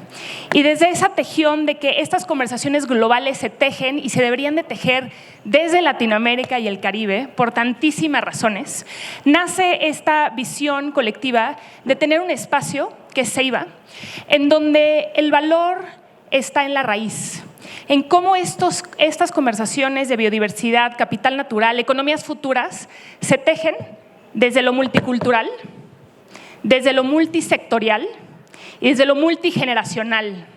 Y desde esa tejión de que estas conversaciones globales se tejen y se deberían de tejer desde Latinoamérica y el Caribe por tantísimas razones, nace esta visión colectiva de tener un espacio que es Ceiba, en donde el valor está en la raíz, en cómo estas conversaciones de biodiversidad, capital natural, economías futuras se tejen desde lo multicultural, desde lo multisectorial y desde lo multigeneracional.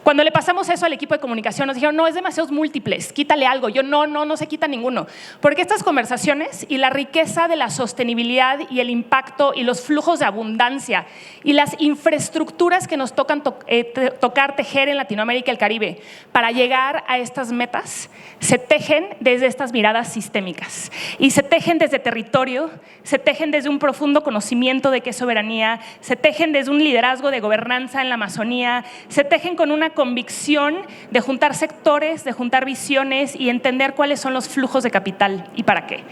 Cuando le pasamos eso al equipo de comunicación, nos dijeron, no, es demasiados múltiples, quítale algo. Yo, no se quita ninguno. Porque estas conversaciones y la riqueza de la sostenibilidad y el impacto y los flujos de abundancia y las infraestructuras que nos tocan tocar tejer en Latinoamérica y el Caribe para llegar a estas metas, se tejen desde estas miradas sistémicas. Y se tejen desde territorio, se tejen desde un profundo conocimiento de qué es soberanía, se tejen desde un liderazgo de gobernanza en la Amazonía, se tejen con una convicción de juntar sectores, de juntar visiones y entender cuáles son los flujos de capital y para qué.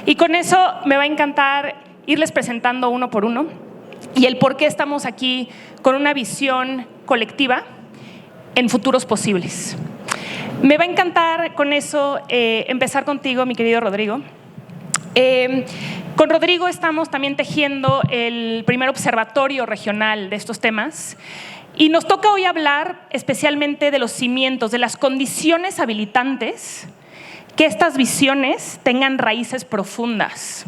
Y con eso me va a encantar irles presentando uno por uno y el por qué estamos aquí con una visión colectiva en futuros posibles. Me va a encantar con eso empezar contigo, mi querido Rodrigo. Con Rodrigo estamos también tejiendo el primer observatorio regional de estos temas. Y nos toca hoy hablar especialmente de los cimientos, de las condiciones habilitantes que estas visiones tengan raíces profundas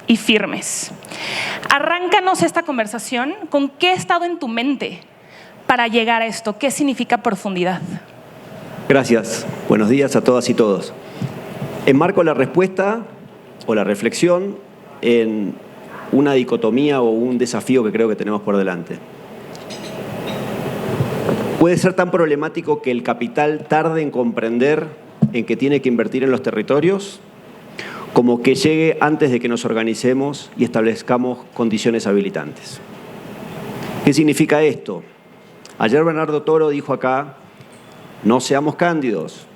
y firmes. Arráncanos esta conversación con qué ha estado en tu mente para llegar a esto. ¿Qué significa profundidad? Gracias. Buenos días a todas y todos. Enmarco la respuesta o la reflexión en una dicotomía o un desafío que creo que tenemos por delante. puede ser tan problemático que el capital tarde en comprender en que tiene que invertir en los territorios, como que llegue antes de que nos organicemos y establezcamos condiciones habilitantes. ¿Qué significa esto? Ayer Bernardo Toro dijo acá, no seamos cándidos.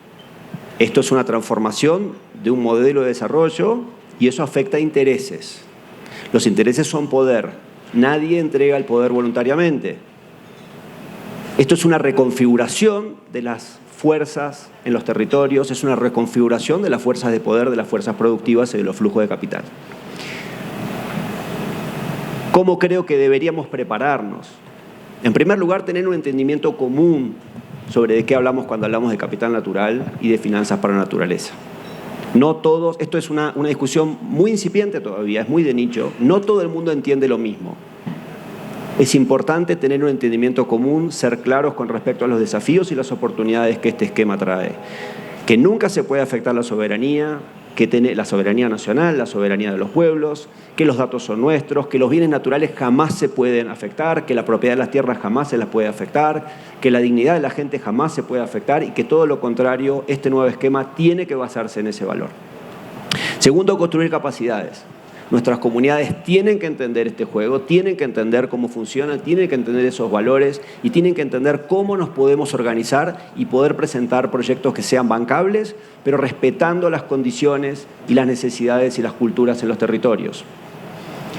Esto es una transformación de un modelo de desarrollo y eso afecta a intereses. Los intereses son poder. Nadie entrega el poder voluntariamente. Esto es una reconfiguración de las fuerzas en los territorios, es una reconfiguración de las fuerzas de poder, de las fuerzas productivas y de los flujos de capital. ¿Cómo creo que deberíamos prepararnos? En primer lugar, tener un entendimiento común sobre de qué hablamos cuando hablamos de capital natural y de finanzas para la naturaleza. No todos, esto es una discusión muy incipiente todavía, es muy de nicho, no todo el mundo entiende lo mismo. Es importante tener un entendimiento común, ser claros con respecto a los desafíos y las oportunidades que este esquema trae. Que nunca se puede afectar la soberanía, la soberanía nacional, la soberanía de los pueblos, que los datos son nuestros, que los bienes naturales jamás se pueden afectar, que la propiedad de las tierras jamás se las puede afectar, que la dignidad de la gente jamás se puede afectar y que todo lo contrario, este nuevo esquema tiene que basarse en ese valor. Segundo, construir capacidades. Nuestras comunidades tienen que entender este juego, tienen que entender cómo funciona, tienen que entender esos valores y tienen que entender cómo nos podemos organizar y poder presentar proyectos que sean bancables, pero respetando las condiciones y las necesidades y las culturas en los territorios.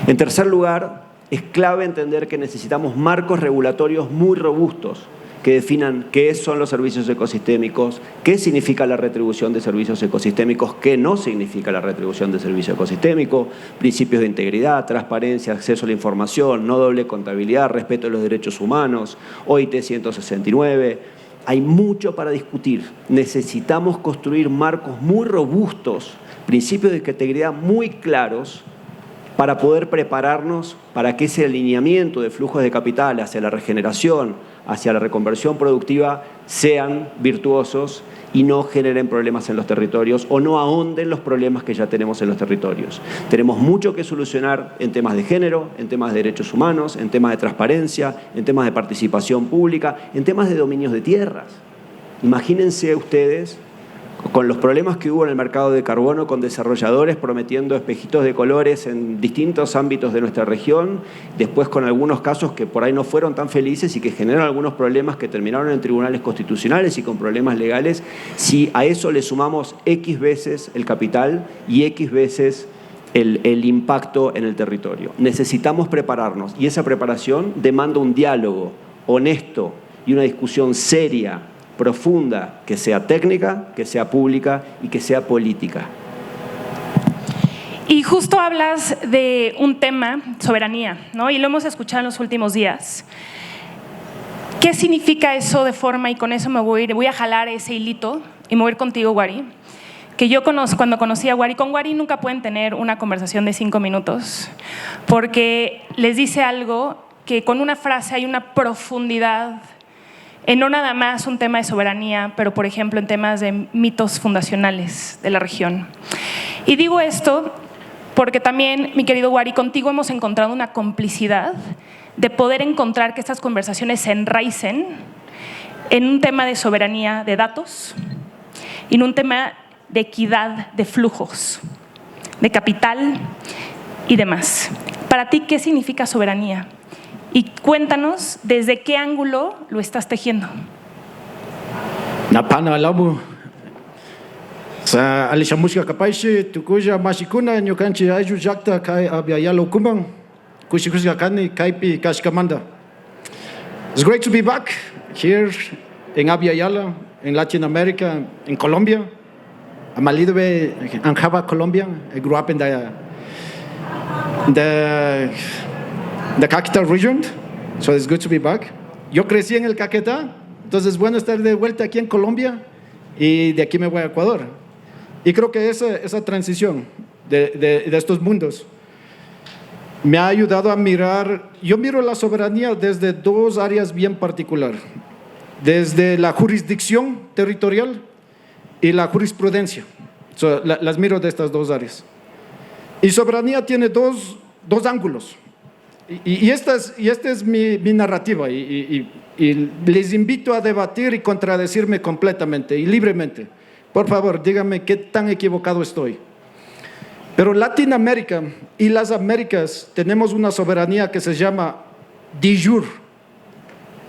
En tercer lugar, es clave entender que necesitamos marcos regulatorios muy robustos que definan qué son los servicios ecosistémicos, qué significa la retribución de servicios ecosistémicos, qué no significa la retribución de servicio ecosistémico, principios de integridad, transparencia, acceso a la información, no doble contabilidad, respeto a los derechos humanos, OIT 169. Hay mucho para discutir. Necesitamos construir marcos muy robustos, principios de integridad muy claros, para poder prepararnos para que ese alineamiento de flujos de capital hacia la regeneración, hacia la reconversión productiva, sean virtuosos y no generen problemas en los territorios o no ahonden los problemas que ya tenemos en los territorios. Tenemos mucho que solucionar en temas de género, en temas de derechos humanos, en temas de transparencia, en temas de participación pública, en temas de dominios de tierras. Imagínense ustedes con los problemas que hubo en el mercado de carbono, con desarrolladores prometiendo espejitos de colores en distintos ámbitos de nuestra región, después con algunos casos que por ahí no fueron tan felices y que generaron algunos problemas que terminaron en tribunales constitucionales y con problemas legales. Si a eso le sumamos X veces el capital y X veces el impacto en el territorio. Necesitamos prepararnos y esa preparación demanda un diálogo honesto y una discusión seria, profunda, que sea técnica, que sea pública y que sea política. Y justo hablas de un tema, soberanía, ¿no? Y lo hemos escuchado en los últimos días. ¿Qué significa eso de forma? Y con eso voy a jalar ese hilito y me voy a ir contigo, Wari. Que yo cuando conocí a Wari, con Wari nunca pueden tener una conversación de 5 minutos, porque les dice algo que con una frase hay una profundidad en no nada más un tema de soberanía, pero por ejemplo en temas de mitos fundacionales de la región. Y digo esto porque también, mi querido Wari, contigo hemos encontrado una complicidad de poder encontrar que estas conversaciones se enraicen en un tema de soberanía de datos y en un tema de equidad de flujos, de capital y demás. Para ti, ¿qué significa soberanía? Y cuéntanos desde qué ángulo lo estás tejiendo. Napana alamu sa alisha música kapaishi tukuja mashikuna nyokanchi ayu jakta kai abiayalo kumang kushikuska kani kaipi kashkamanda. It's great to be back here in Abiyala, in Latin America, in Colombia. I'm a little bit Anjaba, Colombia. I grew up in the capital region, so it's good to be back. Yo crecí en el Caquetá, entonces es bueno estar de vuelta aquí en Colombia y de aquí me voy a Ecuador. Y creo que esa transición de estos mundos me ha ayudado a mirar, yo miro la soberanía desde 2 áreas bien particulares, desde la jurisdicción territorial y la jurisprudencia. So, las miro de estas 2 áreas. Y soberanía tiene dos ángulos. Y esta es mi narrativa y les invito a debatir y contradecirme completamente y libremente. Por favor, díganme qué tan equivocado estoy. Pero Latinoamérica y las Américas tenemos una soberanía que se llama de jure,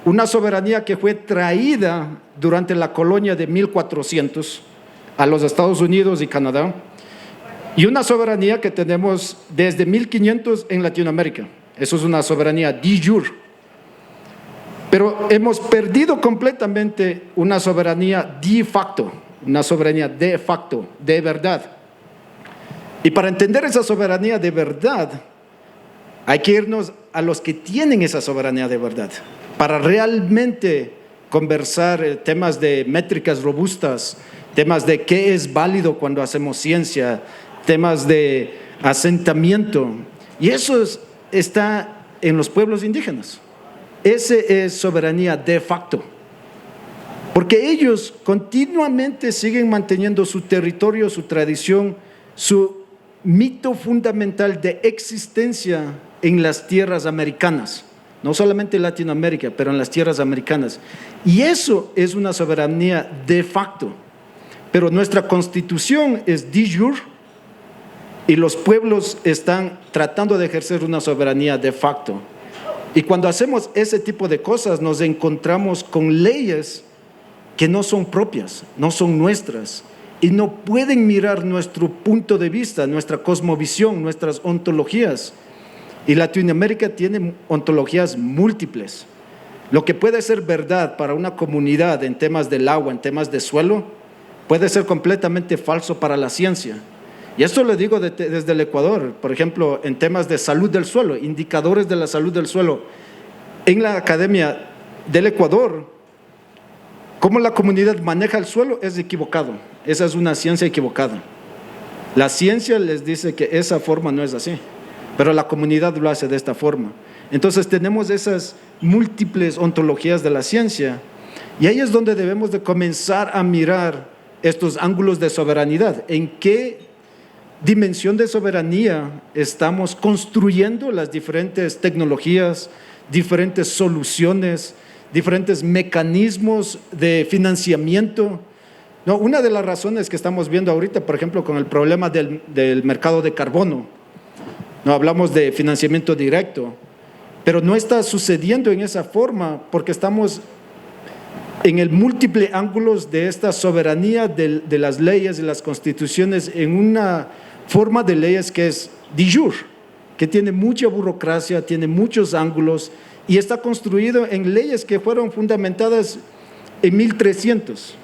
una soberanía que fue traída durante la colonia de 1400 a los Estados Unidos y Canadá, y una soberanía que tenemos desde 1500 en Latinoamérica. Eso es una soberanía de jure. Pero hemos perdido completamente una soberanía de facto, una soberanía de facto, de verdad. Y para entender esa soberanía de verdad, hay que irnos a los que tienen esa soberanía de verdad, para realmente conversar temas de métricas robustas, temas de qué es válido cuando hacemos ciencia, temas de asentamiento. Y eso está en los pueblos indígenas. Ese es soberanía de facto. Porque ellos continuamente siguen manteniendo su territorio, su tradición, su mito fundamental de existencia en las tierras americanas. No solamente en Latinoamérica, pero en las tierras americanas. Y eso es una soberanía de facto. Pero nuestra constitución es de jure y los pueblos están tratando de ejercer una soberanía de facto. Y cuando hacemos ese tipo de cosas nos encontramos con leyes que no son propias, no son nuestras y no pueden mirar nuestro punto de vista, nuestra cosmovisión, nuestras ontologías. Y Latinoamérica tiene ontologías múltiples. Lo que puede ser verdad para una comunidad en temas del agua, en temas de suelo, puede ser completamente falso para la ciencia. Y esto lo digo desde el Ecuador, por ejemplo, en temas de salud del suelo, indicadores de la salud del suelo. En la Academia del Ecuador, cómo la comunidad maneja el suelo es equivocado. Esa es una ciencia equivocada. La ciencia les dice que esa forma no es así, pero la comunidad lo hace de esta forma. Entonces tenemos esas múltiples ontologías de la ciencia y ahí es donde debemos de comenzar a mirar estos ángulos de soberanidad. ¿En qué dimensión de soberanía estamos construyendo las diferentes tecnologías, diferentes soluciones, diferentes mecanismos de financiamiento? No, una de las razones que estamos viendo ahorita, por ejemplo, con el problema del mercado de carbono, no hablamos de financiamiento directo, pero no está sucediendo en esa forma porque estamos en el múltiple ángulos de esta soberanía de las leyes y las constituciones en una forma de leyes que es de jure, que tiene mucha burocracia, tiene muchos ángulos y está construido en leyes que fueron fundamentadas en 1300,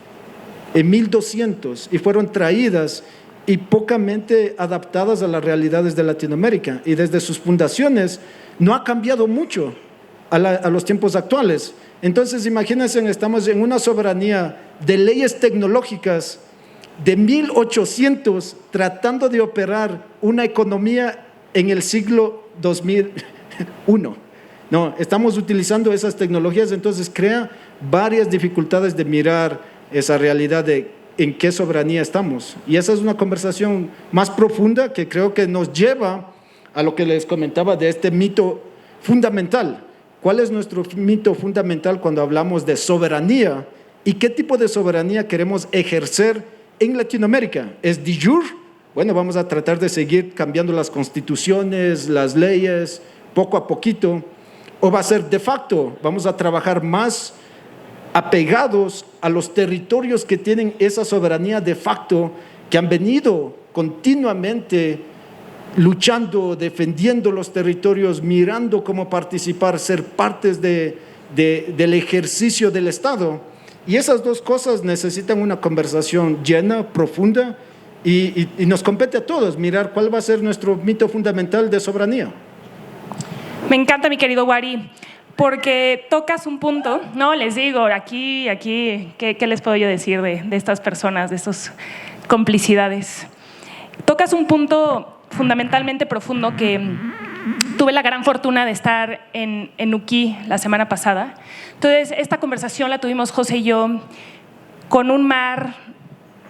en 1200 y fueron traídas y pocamente adaptadas a las realidades de Latinoamérica. Y desde sus fundaciones no ha cambiado mucho a los tiempos actuales. Entonces, imagínense, estamos en una soberanía de leyes tecnológicas de 1800 tratando de operar una economía en el siglo 2001. No, estamos utilizando esas tecnologías, entonces crea varias dificultades de mirar esa realidad de en qué soberanía estamos. Y esa es una conversación más profunda que creo que nos lleva a lo que les comentaba de este mito fundamental. ¿Cuál es nuestro mito fundamental cuando hablamos de soberanía? ¿Y qué tipo de soberanía queremos ejercer en Latinoamérica? ¿Es de jure? Bueno, vamos a tratar de seguir cambiando las constituciones, las leyes, poco a poquito. ¿O va a ser de facto? Vamos a trabajar más apegados a los territorios que tienen esa soberanía de facto, que han venido continuamente luchando, defendiendo los territorios, mirando cómo participar, ser partes del ejercicio del Estado. Y esas dos cosas necesitan una conversación llena, profunda, y nos compete a todos mirar cuál va a ser nuestro mito fundamental de soberanía. Me encanta, mi querido Wari, porque tocas un punto, no, les digo, aquí, ¿qué les puedo yo decir de estas personas, de estas complicidades? Tocas un punto fundamentalmente profundo que tuve la gran fortuna de estar en Nuquí la semana pasada. Entonces, esta conversación la tuvimos José y yo con un mar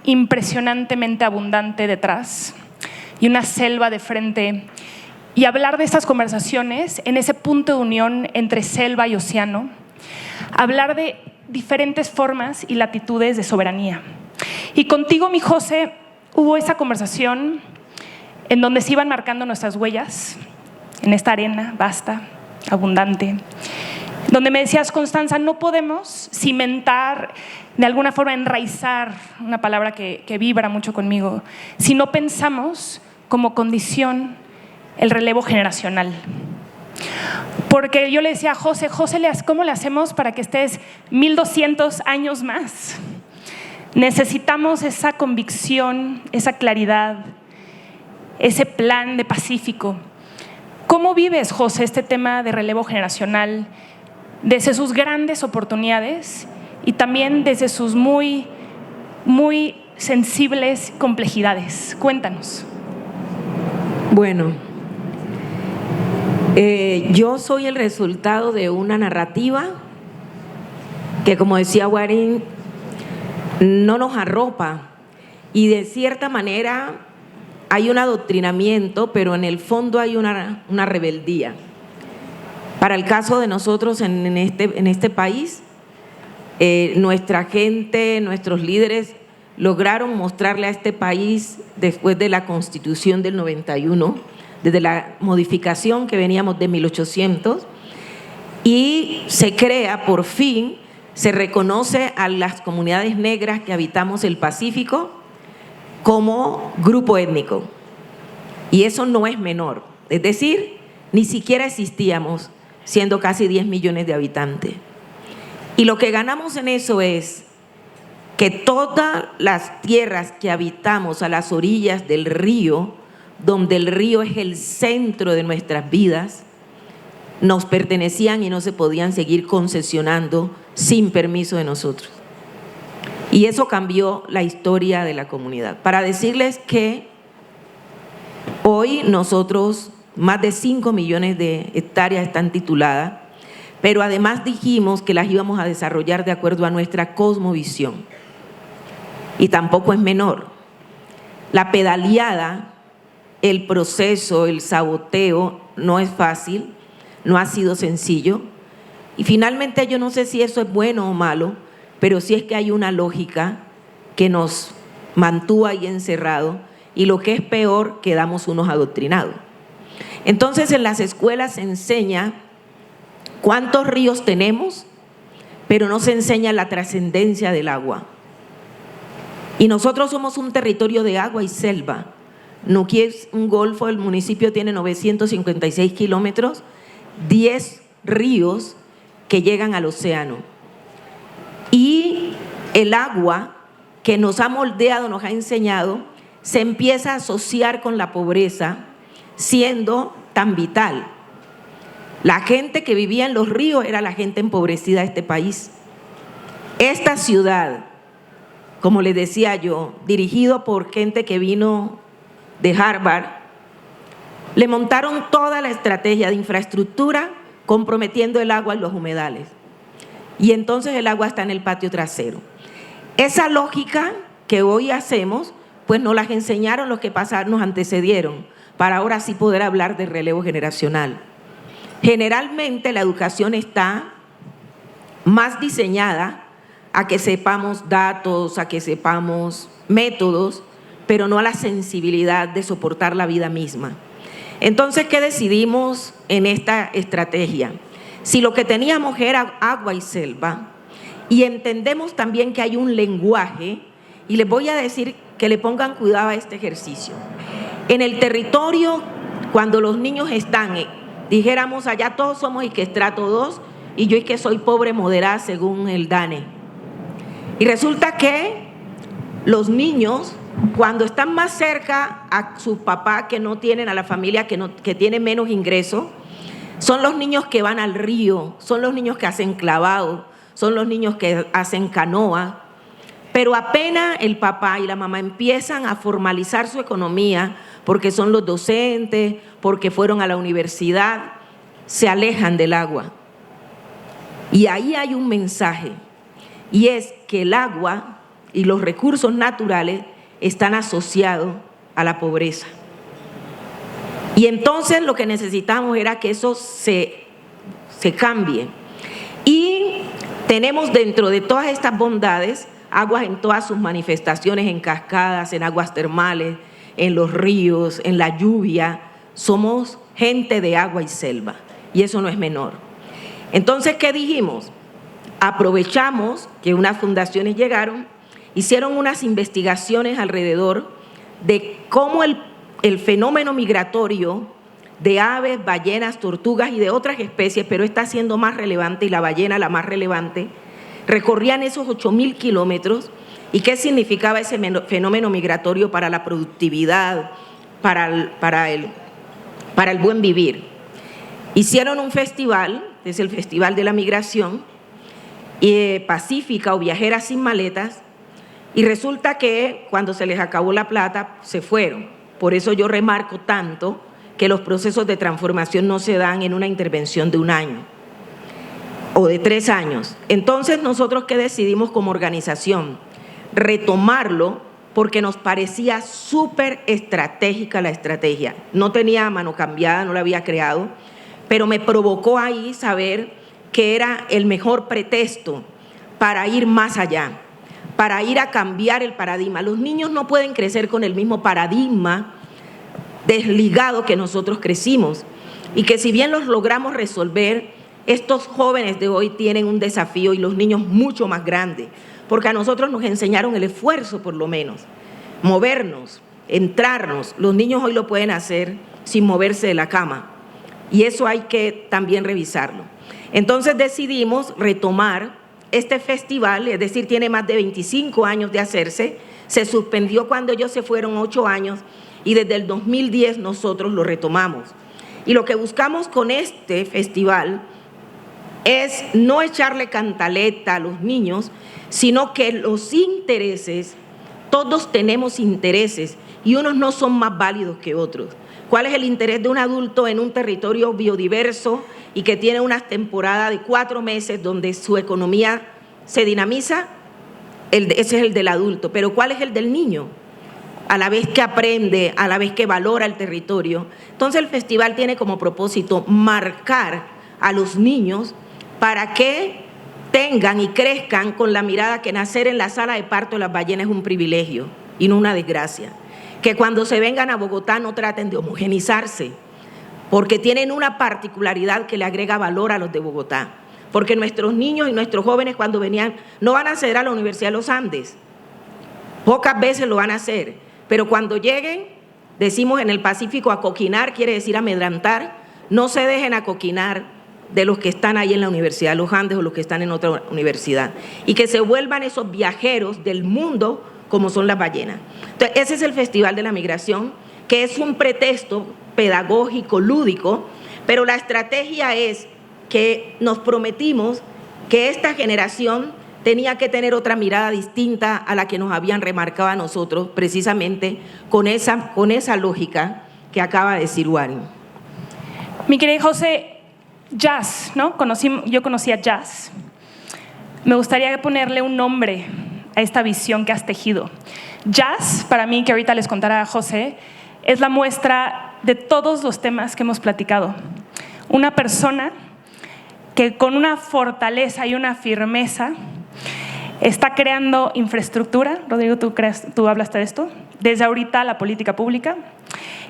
impresionantemente abundante detrás y una selva de frente. y hablar de estas conversaciones en ese punto de unión entre selva y océano, hablar de diferentes formas y latitudes de soberanía. Y contigo, mi José, hubo esa conversación en donde se iban marcando nuestras huellas, en esta arena vasta, abundante, donde me decías, Constanza, no podemos cimentar, de alguna forma enraizar, una palabra que vibra mucho conmigo, si no pensamos como condición el relevo generacional. Porque yo le decía a José, ¿cómo le hacemos para que estés 1200 años más? Necesitamos esa convicción, esa claridad, ese plan de Pacífico. ¿Cómo vives, José, este tema de relevo generacional desde sus grandes oportunidades y también desde sus muy sensibles complejidades? Cuéntanos. Bueno, yo soy el resultado de una narrativa que, como decía Waring, no nos arropa y de cierta manera hay un adoctrinamiento, pero en el fondo hay una rebeldía. Para el caso de nosotros en este país, nuestra gente, nuestros líderes lograron mostrarle a este país, después de la Constitución del 91, desde la modificación que veníamos de 1800, y se crea, por fin, se reconoce a las comunidades negras que habitamos el Pacífico como grupo étnico. Y eso no es menor. Es decir, ni siquiera existíamos, siendo casi 10 millones de habitantes. Y lo que ganamos en eso es que todas las tierras que habitamos a las orillas del río, donde el río es el centro de nuestras vidas, nos pertenecían y no se podían seguir concesionando sin permiso de nosotros. Y eso cambió la historia de la comunidad. Para decirles que hoy nosotros, más de 5 millones de hectáreas están tituladas, pero además dijimos que las íbamos a desarrollar de acuerdo a nuestra cosmovisión. Y tampoco es menor. La pedaleada, el proceso, el saboteo no es fácil, no ha sido sencillo. Y finalmente yo no sé si eso es bueno o malo, pero sí es que hay una lógica que nos mantuvo ahí encerrados y lo que es peor, quedamos unos adoctrinados. Entonces en las escuelas se enseña cuántos ríos tenemos, pero no se enseña la trascendencia del agua. Y nosotros somos un territorio de agua y selva. Nuquí es un golfo, el municipio tiene 956 kilómetros, 10 ríos que llegan al océano. Y el agua que nos ha moldeado, nos ha enseñado, se empieza a asociar con la pobreza, siendo tan vital. La gente que vivía en los ríos era la gente empobrecida de este país. Esta ciudad, como les decía yo, dirigido por gente que vino de Harvard, le montaron toda la estrategia de infraestructura comprometiendo el agua en los humedales. Y entonces el agua está en el patio trasero. Esa lógica que hoy hacemos, pues nos las enseñaron los que nos antecedieron, para ahora sí poder hablar de relevo generacional. Generalmente la educación está más diseñada a que sepamos datos, a que sepamos métodos, pero no a la sensibilidad de soportar la vida misma. Entonces, ¿qué decidimos en esta estrategia? Si lo que teníamos era agua y selva, y entendemos también que hay un lenguaje, y les voy a decir que le pongan cuidado a este ejercicio. En el territorio, cuando los niños están, dijéramos allá todos somos y que estrato 2, y yo y que soy pobre moderada según el DANE. Y resulta que los niños, cuando están más cerca a sus papás que no tienen, a la familia que tiene menos ingresos, son los niños que van al río, son los niños que hacen clavado, son los niños que hacen canoa. Pero apenas el papá y la mamá empiezan a formalizar su economía, porque son los docentes, porque fueron a la universidad, se alejan del agua. Y ahí hay un mensaje, y es que el agua y los recursos naturales están asociados a la pobreza. Y entonces lo que necesitamos era que eso se cambie. Y tenemos dentro de todas estas bondades aguas en todas sus manifestaciones, en cascadas, en aguas termales, en los ríos, en la lluvia. Somos gente de agua y selva, y eso no es menor. Entonces, ¿qué dijimos? Aprovechamos que unas fundaciones llegaron, hicieron unas investigaciones alrededor de cómo el fenómeno migratorio de aves, ballenas, tortugas y de otras especies, pero está siendo más relevante, y la ballena la más relevante, recorrían esos 8.000 kilómetros. ¿Y qué significaba ese fenómeno migratorio para la productividad, para el buen vivir? Hicieron un festival, es el Festival de la Migración, Pacífica o Viajeras sin Maletas, y resulta que cuando se les acabó la plata, se fueron. Por eso yo remarco tanto que los procesos de transformación no se dan en una intervención de 1 año o de 3 años. Entonces, nosotros, ¿qué decidimos como organización? Retomarlo, porque nos parecía súper estratégica la estrategia. No tenía mano cambiada, no la había creado, pero me provocó ahí saber que era el mejor pretexto para ir más allá, para ir a cambiar el paradigma. Los niños no pueden crecer con el mismo paradigma desligado que nosotros crecimos, y que si bien los logramos resolver, estos jóvenes de hoy tienen un desafío, y los niños mucho más grande, porque a nosotros nos enseñaron el esfuerzo, por lo menos, movernos, entrarnos. Los niños hoy lo pueden hacer sin moverse de la cama, y eso hay que también revisarlo. Entonces decidimos retomar este festival, es decir, tiene más de 25 años de hacerse, se suspendió cuando ellos se fueron 8 años, y desde el 2010 nosotros lo retomamos. Y lo que buscamos con este festival es no echarle cantaleta a los niños, sino que los intereses, todos tenemos intereses, y unos no son más válidos que otros. ¿Cuál es el interés de un adulto en un territorio biodiverso y que tiene una temporada de 4 meses donde su economía se dinamiza? Ese es el del adulto. Pero ¿cuál es el del niño? A la vez que aprende, a la vez que valora el territorio. Entonces el festival tiene como propósito marcar a los niños para que tengan y crezcan con la mirada que nacer en la sala de parto de las ballenas es un privilegio y no una desgracia. Que cuando se vengan a Bogotá no traten de homogenizarse, porque tienen una particularidad que le agrega valor a los de Bogotá. Porque nuestros niños y nuestros jóvenes cuando venían no van a acceder a la Universidad de los Andes. Pocas veces lo van a hacer. Pero cuando lleguen, decimos en el Pacífico, acoquinar quiere decir amedrantar. No se dejen acoquinar de los que están ahí en la Universidad de los Andes o los que están en otra universidad. Y que se vuelvan esos viajeros del mundo como son las ballenas. Entonces, ese es el Festival de la Migración, que es un pretexto pedagógico, lúdico, pero la estrategia es que nos prometimos que esta generación tenía que tener otra mirada distinta a la que nos habían remarcado a nosotros, precisamente con esa lógica que acaba de decir Warin. Mi querida José, jazz, ¿no? Yo conocía jazz. Me gustaría ponerle un nombre a esta visión que has tejido. Jazz, para mí, que ahorita les contará José, es la muestra de todos los temas que hemos platicado. Una persona que con una fortaleza y una firmeza está creando infraestructura. Rodrigo, tú hablaste de esto. Desde ahorita la política pública.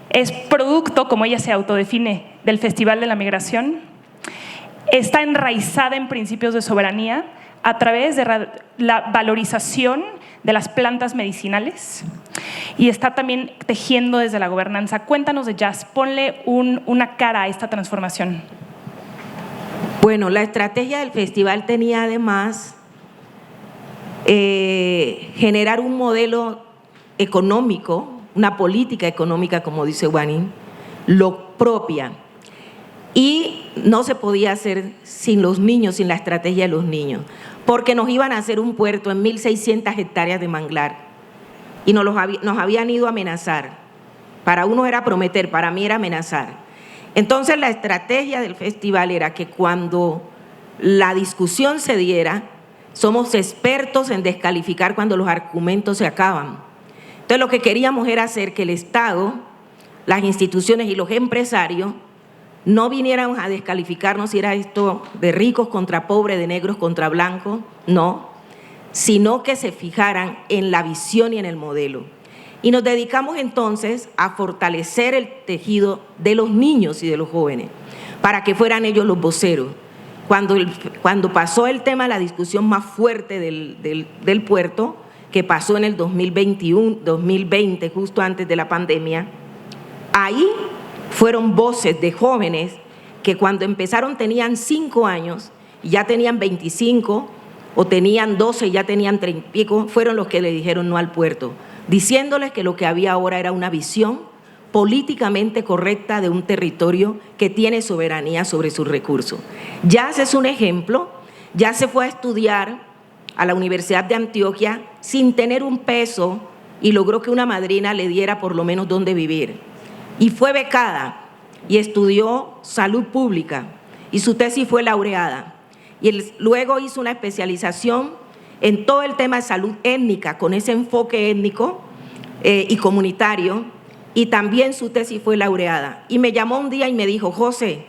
Es producto, como ella se autodefine, del Festival de la Migración. Está enraizada en principios de soberanía a través de la valorización de las plantas medicinales, y está también tejiendo desde la gobernanza. Cuéntanos de jazz, ponle una cara a esta transformación. Bueno, la estrategia del festival tenía además generar un modelo económico, una política económica, como dice Warin, lo propia. Y no se podía hacer sin los niños, sin la estrategia de los niños, porque nos iban a hacer un puerto en 1.600 hectáreas de manglar y nos habían ido a amenazar. Para uno era prometer, para mí era amenazar. Entonces la estrategia del festival era que cuando la discusión se diera, somos expertos en descalificar cuando los argumentos se acaban. Entonces lo que queríamos era hacer que el Estado las instituciones y los empresarios no vinieran a descalificarnos si era esto de ricos contra pobres, de negros contra blancos, no, sino que se fijaran en la visión y en el modelo. Y nos dedicamos entonces a fortalecer el tejido de los niños y de los jóvenes, para que fueran ellos los voceros. Cuando pasó el tema, la discusión más fuerte del puerto, que pasó en el 2020, justo antes de la pandemia, ahí fueron voces de jóvenes que cuando empezaron tenían 5 años y ya tenían 25, o tenían 12 y ya tenían 30 y pico, fueron los que le dijeron no al puerto, diciéndoles que lo que había ahora era una visión políticamente correcta de un territorio que tiene soberanía sobre sus recursos. Ya ese es un ejemplo, ya se fue a estudiar a la Universidad de Antioquia sin tener un peso y logró que una madrina le diera por lo menos dónde vivir. Y fue becada y estudió salud pública y su tesis fue laureada. Y luego hizo una especialización en todo el tema de salud étnica, con ese enfoque étnico y comunitario, y también su tesis fue laureada. Y me llamó un día y me dijo, José,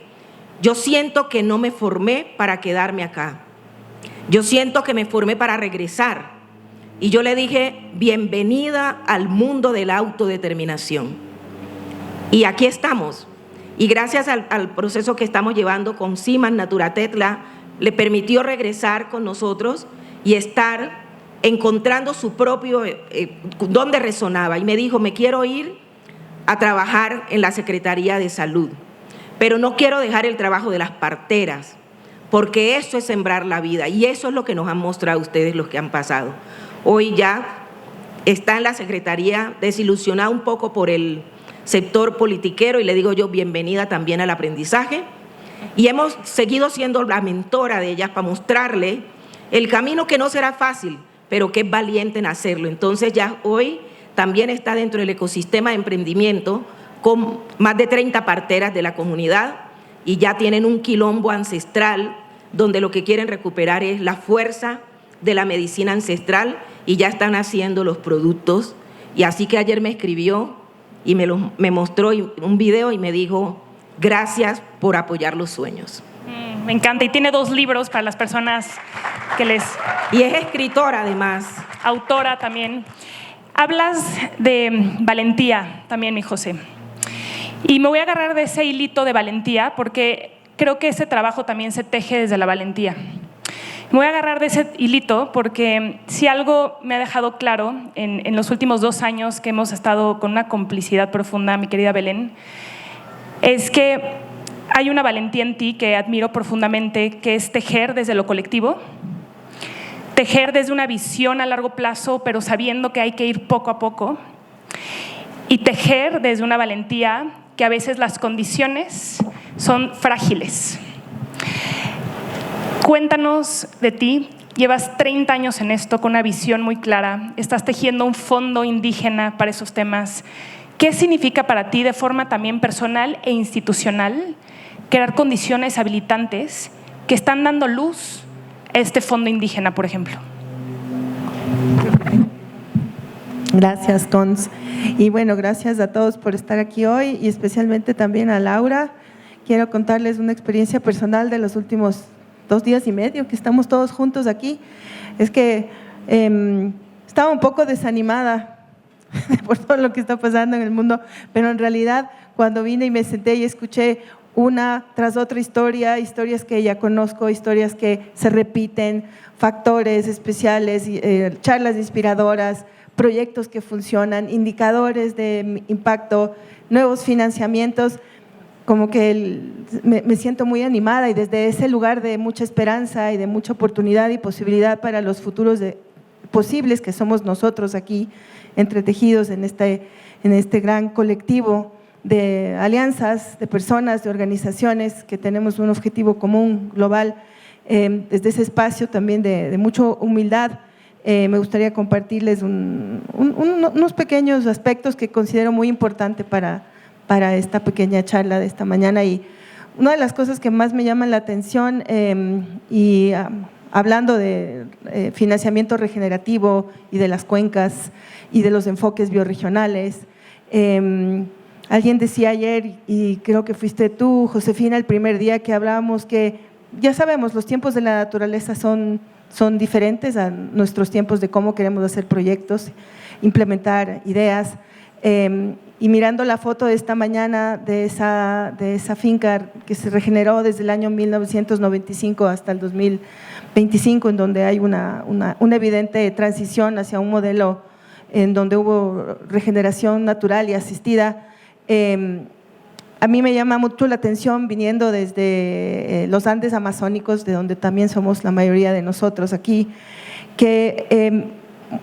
yo siento que no me formé para quedarme acá. Yo siento que me formé para regresar. Y yo le dije, bienvenida al mundo de la autodeterminación. Y aquí estamos. Y gracias al proceso que estamos llevando con CIMAS Naturatetla, le permitió regresar con nosotros y estar encontrando su propio, dónde resonaba. Y me dijo, me quiero ir a trabajar en la Secretaría de Salud, pero no quiero dejar el trabajo de las parteras, porque eso es sembrar la vida y eso es lo que nos han mostrado ustedes los que han pasado. Hoy ya está en la Secretaría, desilusionada un poco por el sector politiquero, y le digo yo bienvenida también al aprendizaje, y hemos seguido siendo la mentora de ellas para mostrarle el camino que no será fácil, pero que es valiente en hacerlo. Entonces ya hoy también está dentro del ecosistema de emprendimiento con más de 30 parteras de la comunidad y ya tienen un quilombo ancestral donde lo que quieren recuperar es la fuerza de la medicina ancestral y ya están haciendo los productos. Y así que ayer me escribió y me mostró un video y me dijo, gracias por apoyar los sueños. Me encanta. Y tiene 2 libros para las personas que les... Y es escritora además. Autora también. Hablas de valentía también, mi José. Y me voy a agarrar de ese hilito de valentía porque creo que ese trabajo también se teje desde la valentía. Me voy a agarrar de ese hilito porque si algo me ha dejado claro en los últimos 2 años que hemos estado con una complicidad profunda, mi querida Belén, es que hay una valentía en ti que admiro profundamente, que es tejer desde lo colectivo, tejer desde una visión a largo plazo, pero sabiendo que hay que ir poco a poco, y tejer desde una valentía que a veces las condiciones son frágiles. Cuéntanos de ti. Llevas 30 años en esto con una visión muy clara. Estás tejiendo un fondo indígena para esos temas. ¿Qué significa para ti de forma también personal e institucional crear condiciones habilitantes que están dando luz a este fondo indígena, por ejemplo? Gracias, Cons. Y bueno, gracias a todos por estar aquí hoy y especialmente también a Laura. Quiero contarles una experiencia personal de los últimos 2 días y medio que estamos todos juntos aquí. Es que estaba un poco desanimada por todo lo que está pasando en el mundo, pero en realidad cuando vine y me senté y escuché una tras otra historias que ya conozco, historias que se repiten, factores especiales, charlas inspiradoras, proyectos que funcionan, indicadores de impacto, nuevos financiamientos, como que me siento muy animada y desde ese lugar de mucha esperanza y de mucha oportunidad y posibilidad para los futuros posibles que somos nosotros aquí, entretejidos en este gran colectivo de alianzas, de personas, de organizaciones que tenemos un objetivo común, global. Desde ese espacio también de mucha humildad, me gustaría compartirles unos pequeños aspectos que considero muy importantes para esta pequeña charla de esta mañana. Y una de las cosas que más me llaman la atención, hablando de financiamiento regenerativo y de las cuencas y de los enfoques biorregionales, Alguien decía ayer, y creo que fuiste tú, Josefina, el primer día que hablábamos, que ya sabemos, los tiempos de la naturaleza son diferentes a nuestros tiempos de cómo queremos hacer proyectos, implementar ideas. Y mirando la foto de esta mañana de esa finca que se regeneró desde el año 1995 hasta el 2025, en donde hay una evidente transición hacia un modelo en donde hubo regeneración natural y asistida, a mí me llama mucho la atención, viniendo desde los Andes amazónicos, de donde también somos la mayoría de nosotros aquí, que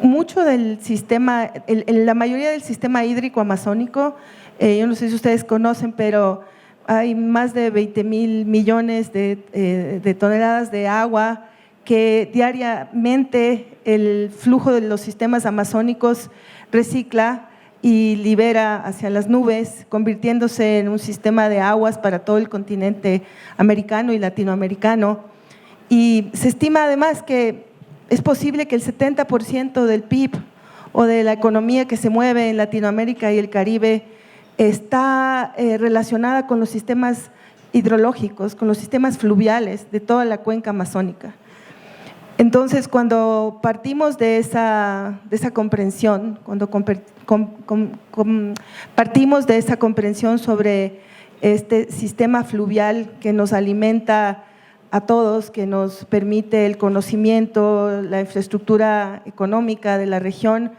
mucho del sistema, la mayoría del sistema hídrico amazónico, yo no sé si ustedes conocen, pero hay más de 20,000 millones de toneladas de agua que diariamente el flujo de los sistemas amazónicos recicla y libera hacia las nubes, convirtiéndose en un sistema de aguas para todo el continente americano y latinoamericano. Y se estima además que es posible que el 70% del PIB o de la economía que se mueve en Latinoamérica y el Caribe está relacionada con los sistemas hidrológicos, con los sistemas fluviales de toda la cuenca amazónica. Entonces, cuando partimos de esa comprensión, cuando partimos de esa comprensión sobre este sistema fluvial que nos alimenta a todos, que nos permite el conocimiento, la infraestructura económica de la región,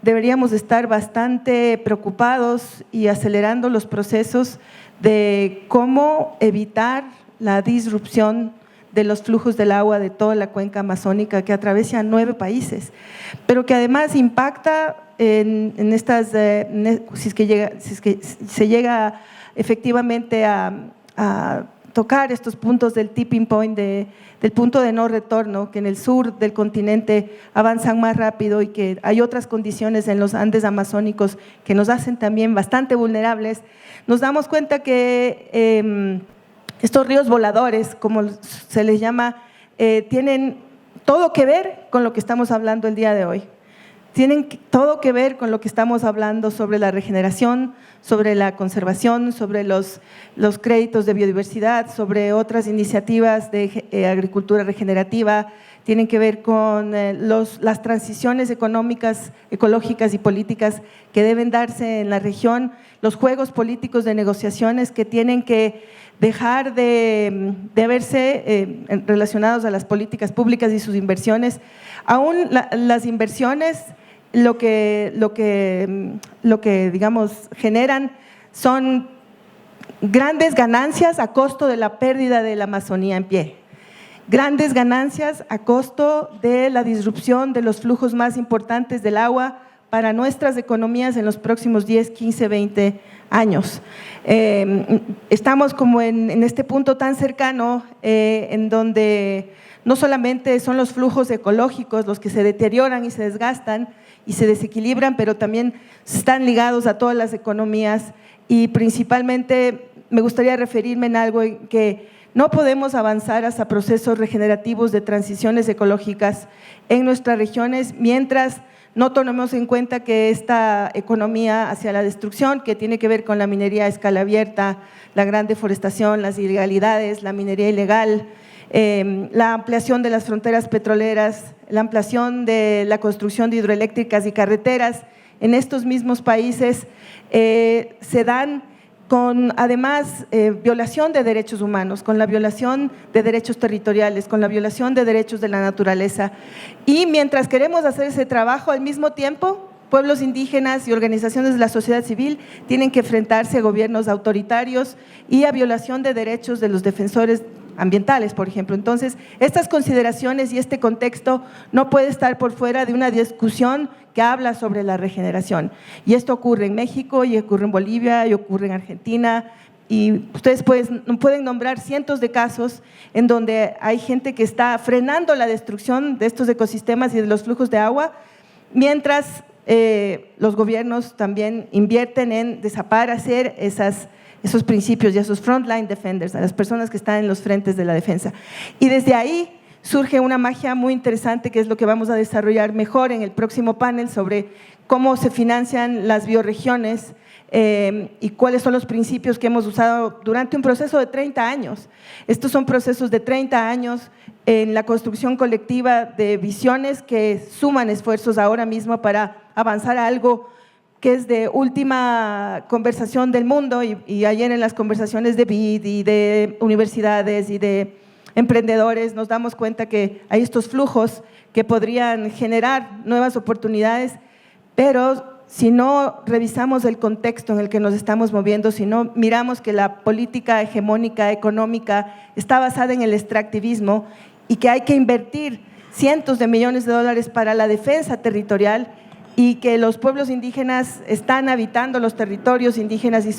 deberíamos estar bastante preocupados y acelerando los procesos de cómo evitar la disrupción de los flujos del agua de toda la cuenca amazónica que atraviesa 9 países, pero que además impacta en estas, si es que se llega efectivamente a tocar estos puntos del tipping point, del punto de no retorno, que en el sur del continente avanzan más rápido y que hay otras condiciones en los Andes amazónicos que nos hacen también bastante vulnerables, nos damos cuenta que estos ríos voladores, como se les llama, tienen todo que ver con lo que estamos hablando el día de hoy. Tienen todo que ver con lo que estamos hablando sobre la regeneración, sobre la conservación, sobre los créditos de biodiversidad, sobre otras iniciativas de agricultura regenerativa. Tienen que ver con las transiciones económicas, ecológicas y políticas que deben darse en la región, los juegos políticos de negociaciones que tienen que dejar de verse relacionados a las políticas públicas y sus inversiones. Aún las inversiones lo que digamos generan son grandes ganancias a costo de la pérdida de la Amazonía en pie, grandes ganancias a costo de la disrupción de los flujos más importantes del agua para nuestras economías en los próximos 10, 15, 20 años. Estamos como en este punto tan cercano en donde no solamente son los flujos ecológicos los que se deterioran y se desgastan y se desequilibran, pero también están ligados a todas las economías, y principalmente me gustaría referirme en algo en que no podemos avanzar hacia procesos regenerativos de transiciones ecológicas en nuestras regiones mientras no tomemos en cuenta que esta economía hacia la destrucción, que tiene que ver con la minería a escala abierta, la gran deforestación, las ilegalidades, la minería ilegal, la ampliación de las fronteras petroleras, la ampliación de la construcción de hidroeléctricas y carreteras en estos mismos países se dan con además violación de derechos humanos, con la violación de derechos territoriales, con la violación de derechos de la naturaleza. Y mientras queremos hacer ese trabajo, al mismo tiempo, pueblos indígenas y organizaciones de la sociedad civil tienen que enfrentarse a gobiernos autoritarios y a violación de derechos de los defensores ambientales, por ejemplo. Entonces, estas consideraciones y este contexto no puede estar por fuera de una discusión que habla sobre la regeneración. Y esto ocurre en México, y ocurre en Bolivia, y ocurre en Argentina, y ustedes pueden nombrar cientos de casos en donde hay gente que está frenando la destrucción de estos ecosistemas y de los flujos de agua, mientras los gobiernos también invierten en desaparecer esos principios y a esos frontline defenders, a las personas que están en los frentes de la defensa. Y desde ahí surge una magia muy interesante, que es lo que vamos a desarrollar mejor en el próximo panel, sobre cómo se financian las bioregiones y cuáles son los principios que hemos usado durante un proceso de 30 años. Estos son procesos de 30 años en la construcción colectiva de visiones que suman esfuerzos ahora mismo para avanzar a algo que es de última conversación del mundo, y ayer en las conversaciones de BID y de universidades y de emprendedores nos damos cuenta que hay estos flujos que podrían generar nuevas oportunidades, pero si no revisamos el contexto en el que nos estamos moviendo, si no miramos que la política hegemónica económica está basada en el extractivismo y que hay que invertir cientos de millones de dólares para la defensa territorial, y que los pueblos indígenas están habitando los territorios indígenas y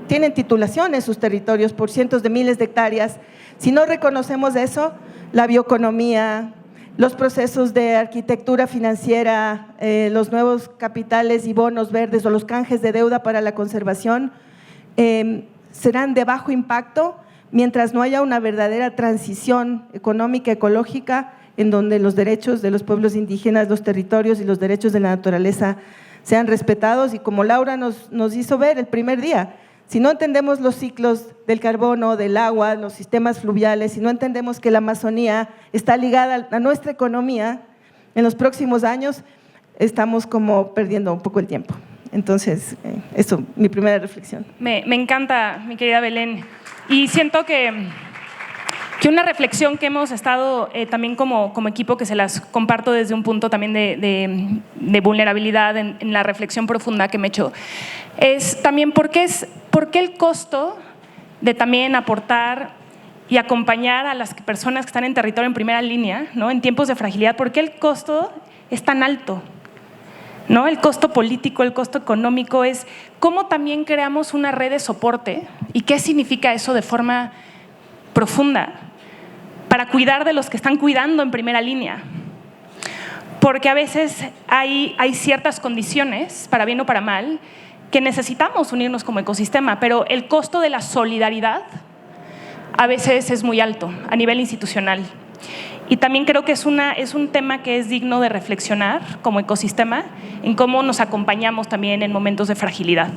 tienen titulaciones sus territorios por cientos de miles de hectáreas. Si no reconocemos eso, la bioeconomía, los procesos de arquitectura financiera, los nuevos capitales y bonos verdes o los canjes de deuda para la conservación serán de bajo impacto mientras no haya una verdadera transición económica, ecológica, en donde los derechos de los pueblos indígenas, los territorios y los derechos de la naturaleza sean respetados. Y como Laura nos hizo ver el primer día, si no entendemos los ciclos del carbono, del agua, los sistemas fluviales, si no entendemos que la Amazonía está ligada a nuestra economía, en los próximos años estamos como perdiendo un poco el tiempo. Entonces, eso, mi primera reflexión. Me encanta, mi querida Belén, y siento que una reflexión que hemos estado también como equipo, que se las comparto desde un punto también de vulnerabilidad en la reflexión profunda que me he hecho, es también por qué el costo de también aportar y acompañar a las personas que están en territorio en primera línea, ¿no?, en tiempos de fragilidad, por qué el costo es tan alto, ¿no? El costo político, el costo económico, es cómo también creamos una red de soporte y qué significa eso de forma profunda para cuidar de los que están cuidando en primera línea. Porque a veces hay ciertas condiciones, para bien o para mal, que necesitamos unirnos como ecosistema, pero el costo de la solidaridad a veces es muy alto a nivel institucional. Y también creo que es un tema que es digno de reflexionar como ecosistema en cómo nos acompañamos también en momentos de fragilidad.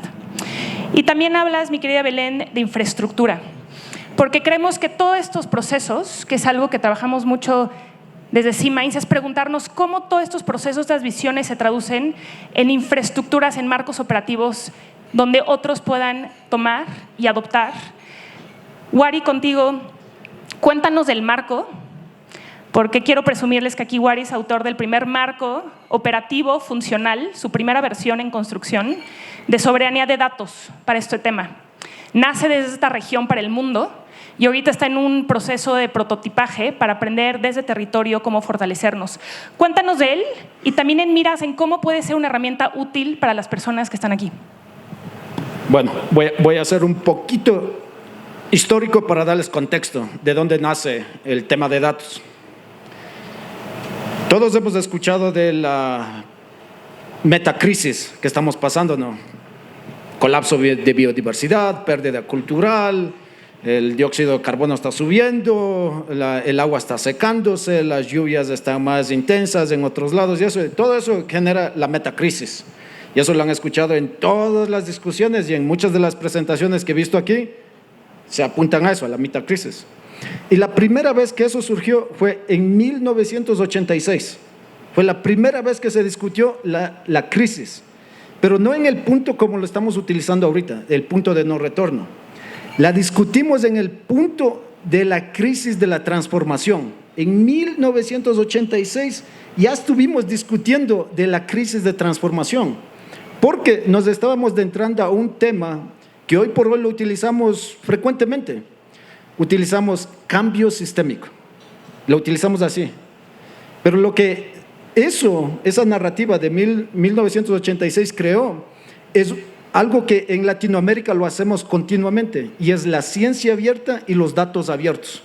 Y también hablas, mi querida Belén, de infraestructura, porque creemos que todos estos procesos, que es algo que trabajamos mucho desde C-Minds, es preguntarnos cómo todos estos procesos, estas visiones se traducen en infraestructuras, en marcos operativos donde otros puedan tomar y adoptar. Wari, contigo, cuéntanos del marco, porque quiero presumirles que aquí Wari es autor del primer marco operativo funcional, su primera versión en construcción, de soberanía de datos para este tema. Nace desde esta región para el mundo y ahorita está en un proceso de prototipaje para aprender desde territorio cómo fortalecernos. Cuéntanos de él y también en miras en cómo puede ser una herramienta útil para las personas que están aquí. Bueno, voy a hacer un poquito histórico para darles contexto de dónde nace el tema de datos. Todos hemos escuchado de la metacrisis que estamos pasando, ¿no? Colapso de biodiversidad, pérdida cultural, el dióxido de carbono está subiendo, el agua está secándose, las lluvias están más intensas en otros lados, y todo eso genera la metacrisis. Y eso lo han escuchado en todas las discusiones y en muchas de las presentaciones que he visto aquí, se apuntan a eso, a la metacrisis. Y la primera vez que eso surgió fue en 1986. Fue la primera vez que se discutió la crisis, pero no en el punto como lo estamos utilizando ahorita, el punto de no retorno. La discutimos en el punto de la crisis de la transformación. En 1986 ya estuvimos discutiendo de la crisis de transformación, porque nos estábamos adentrando a un tema que hoy por hoy lo utilizamos frecuentemente. Utilizamos cambio sistémico, lo utilizamos así. Pero lo que esa narrativa de 1986 creó es algo que en Latinoamérica lo hacemos continuamente, y es la ciencia abierta y los datos abiertos.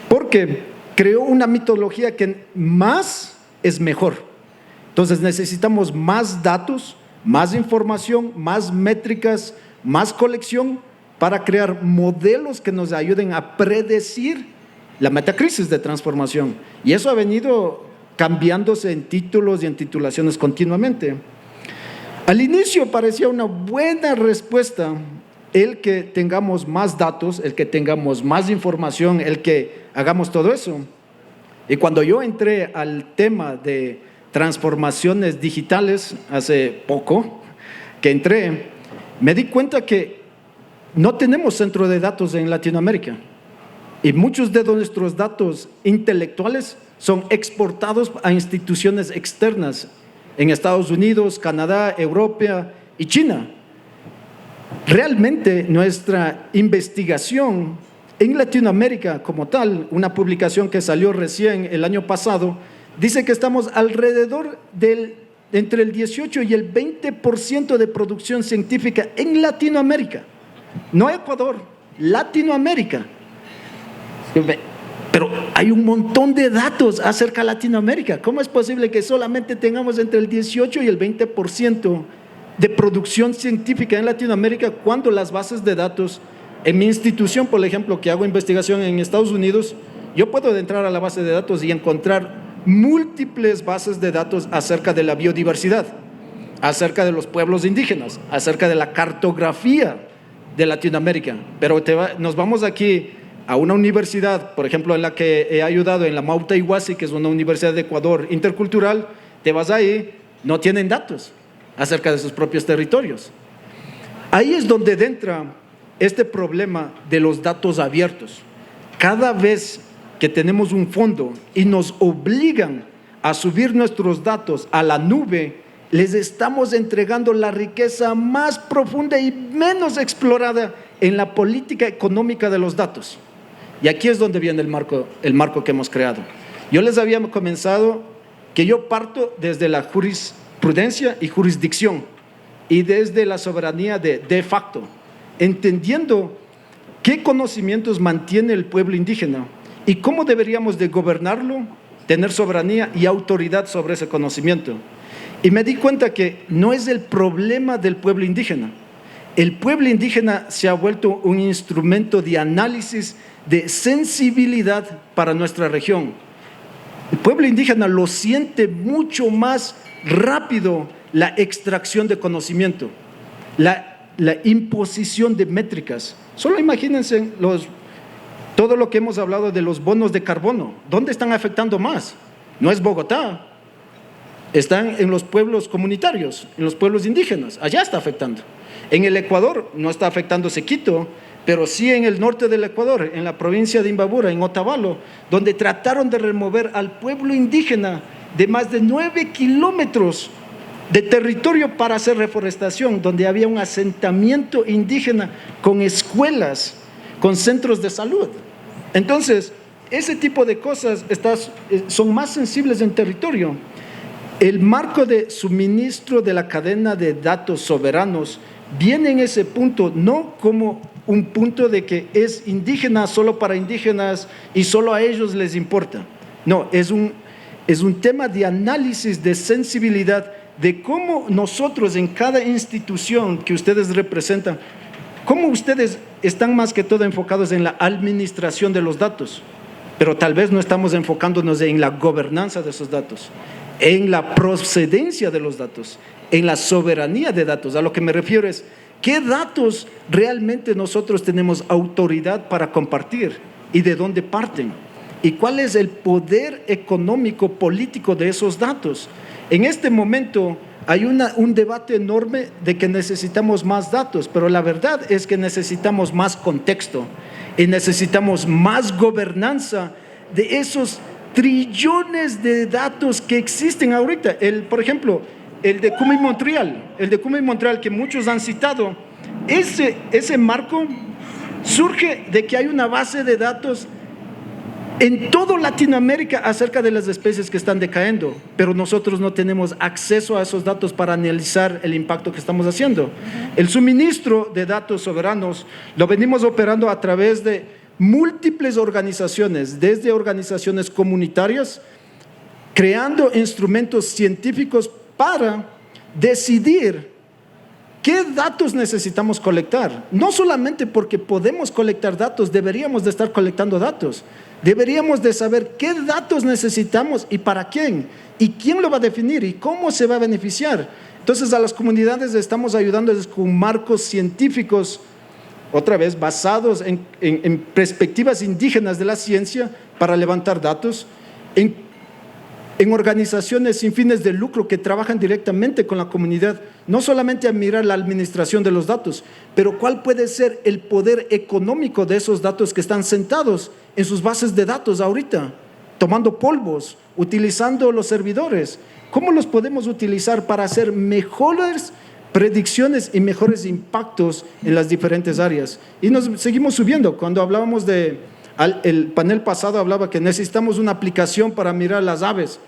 Porque creó una mitología que más es mejor. Entonces necesitamos más datos, más información, más métricas, más colección para crear modelos que nos ayuden a predecir la metacrisis de transformación. Y eso ha venido cambiándose en títulos y en titulaciones continuamente. Al inicio parecía una buena respuesta el que tengamos más datos, el que tengamos más información, el que hagamos todo eso. Y cuando yo entré al tema de transformaciones digitales hace poco, que entré, me di cuenta que no tenemos centro de datos en Latinoamérica. Y muchos de nuestros datos intelectuales son exportados a instituciones externas en Estados Unidos, Canadá, Europa y China. Realmente nuestra investigación en Latinoamérica como tal, una publicación que salió recién el año pasado, dice que estamos alrededor entre el 18 y el 20% de producción científica en Latinoamérica. No Ecuador, Latinoamérica. Pero hay un montón de datos acerca de Latinoamérica. ¿Cómo es posible que solamente tengamos entre el 18 y el 20% de producción científica en Latinoamérica cuando las bases de datos, en mi institución, por ejemplo, que hago investigación en Estados Unidos, yo puedo entrar a la base de datos y encontrar múltiples bases de datos acerca de la biodiversidad, acerca de los pueblos indígenas, acerca de la cartografía de Latinoamérica? Pero nos vamos aquí a una universidad, por ejemplo, en la que he ayudado, en la Mauta Iguasi, que es una universidad de Ecuador intercultural, te vas ahí, no tienen datos acerca de sus propios territorios. Ahí es donde entra este problema de los datos abiertos. Cada vez que tenemos un fondo y nos obligan a subir nuestros datos a la nube, les estamos entregando la riqueza más profunda y menos explorada en la política económica de los datos. Y aquí es donde viene el marco que hemos creado. Yo les había comenzado que yo parto desde la jurisprudencia y jurisdicción y desde la soberanía de facto, entendiendo qué conocimientos mantiene el pueblo indígena y cómo deberíamos de gobernarlo, tener soberanía y autoridad sobre ese conocimiento. Y me di cuenta que no es el problema del pueblo indígena. El pueblo indígena se ha vuelto un instrumento de análisis, de sensibilidad para nuestra región. El pueblo indígena lo siente mucho más rápido la extracción de conocimiento, la imposición de métricas. Solo imagínense todo lo que hemos hablado de los bonos de carbono. ¿Dónde están afectando más? No es Bogotá. Están en los pueblos comunitarios, en los pueblos indígenas. Allá está afectando. En el Ecuador no está afectándose Quito, pero sí en el norte del Ecuador, en la provincia de Imbabura, en Otavalo, donde trataron de remover al pueblo indígena de más de 9 kilómetros de territorio para hacer reforestación, donde había un asentamiento indígena con escuelas, con centros de salud. Entonces, ese tipo de cosas son más sensibles en territorio. El marco de suministro de la cadena de datos soberanos viene en ese punto, no como un punto de que es indígena solo para indígenas y solo a ellos les importa. No, es un tema de análisis, de sensibilidad, de cómo nosotros en cada institución que ustedes representan, cómo ustedes están más que todo enfocados en la administración de los datos, pero tal vez no estamos enfocándonos en la gobernanza de esos datos, en la procedencia de los datos, en la soberanía de datos. A lo que me refiero es, ¿qué datos realmente nosotros tenemos autoridad para compartir y de dónde parten? ¿Y cuál es el poder económico, político de esos datos? En este momento hay un debate enorme de que necesitamos más datos, pero la verdad es que necesitamos más contexto y necesitamos más gobernanza de esos trillones de datos que existen ahorita. Por ejemplo, el de Cumming-Montreal, que muchos han citado, ese marco surge de que hay una base de datos en toda Latinoamérica acerca de las especies que están decayendo, pero nosotros no tenemos acceso a esos datos para analizar el impacto que estamos haciendo. El suministro de datos soberanos lo venimos operando a través de múltiples organizaciones, desde organizaciones comunitarias, creando instrumentos científicos para decidir qué datos necesitamos colectar. No solamente porque podemos colectar datos, deberíamos de estar colectando datos. Deberíamos de saber qué datos necesitamos y para quién, y quién lo va a definir y cómo se va a beneficiar. Entonces a las comunidades estamos ayudándoles con marcos científicos, otra vez basados en perspectivas indígenas de la ciencia para levantar datos, en organizaciones sin fines de lucro que trabajan directamente con la comunidad, no solamente a mirar la administración de los datos, pero cuál puede ser el poder económico de esos datos que están sentados en sus bases de datos ahorita, tomando polvos, utilizando los servidores. ¿Cómo los podemos utilizar para hacer mejores predicciones y mejores impactos en las diferentes áreas? Y nos seguimos subiendo. Cuando hablábamos el panel pasado hablaba que necesitamos una aplicación para mirar las aves.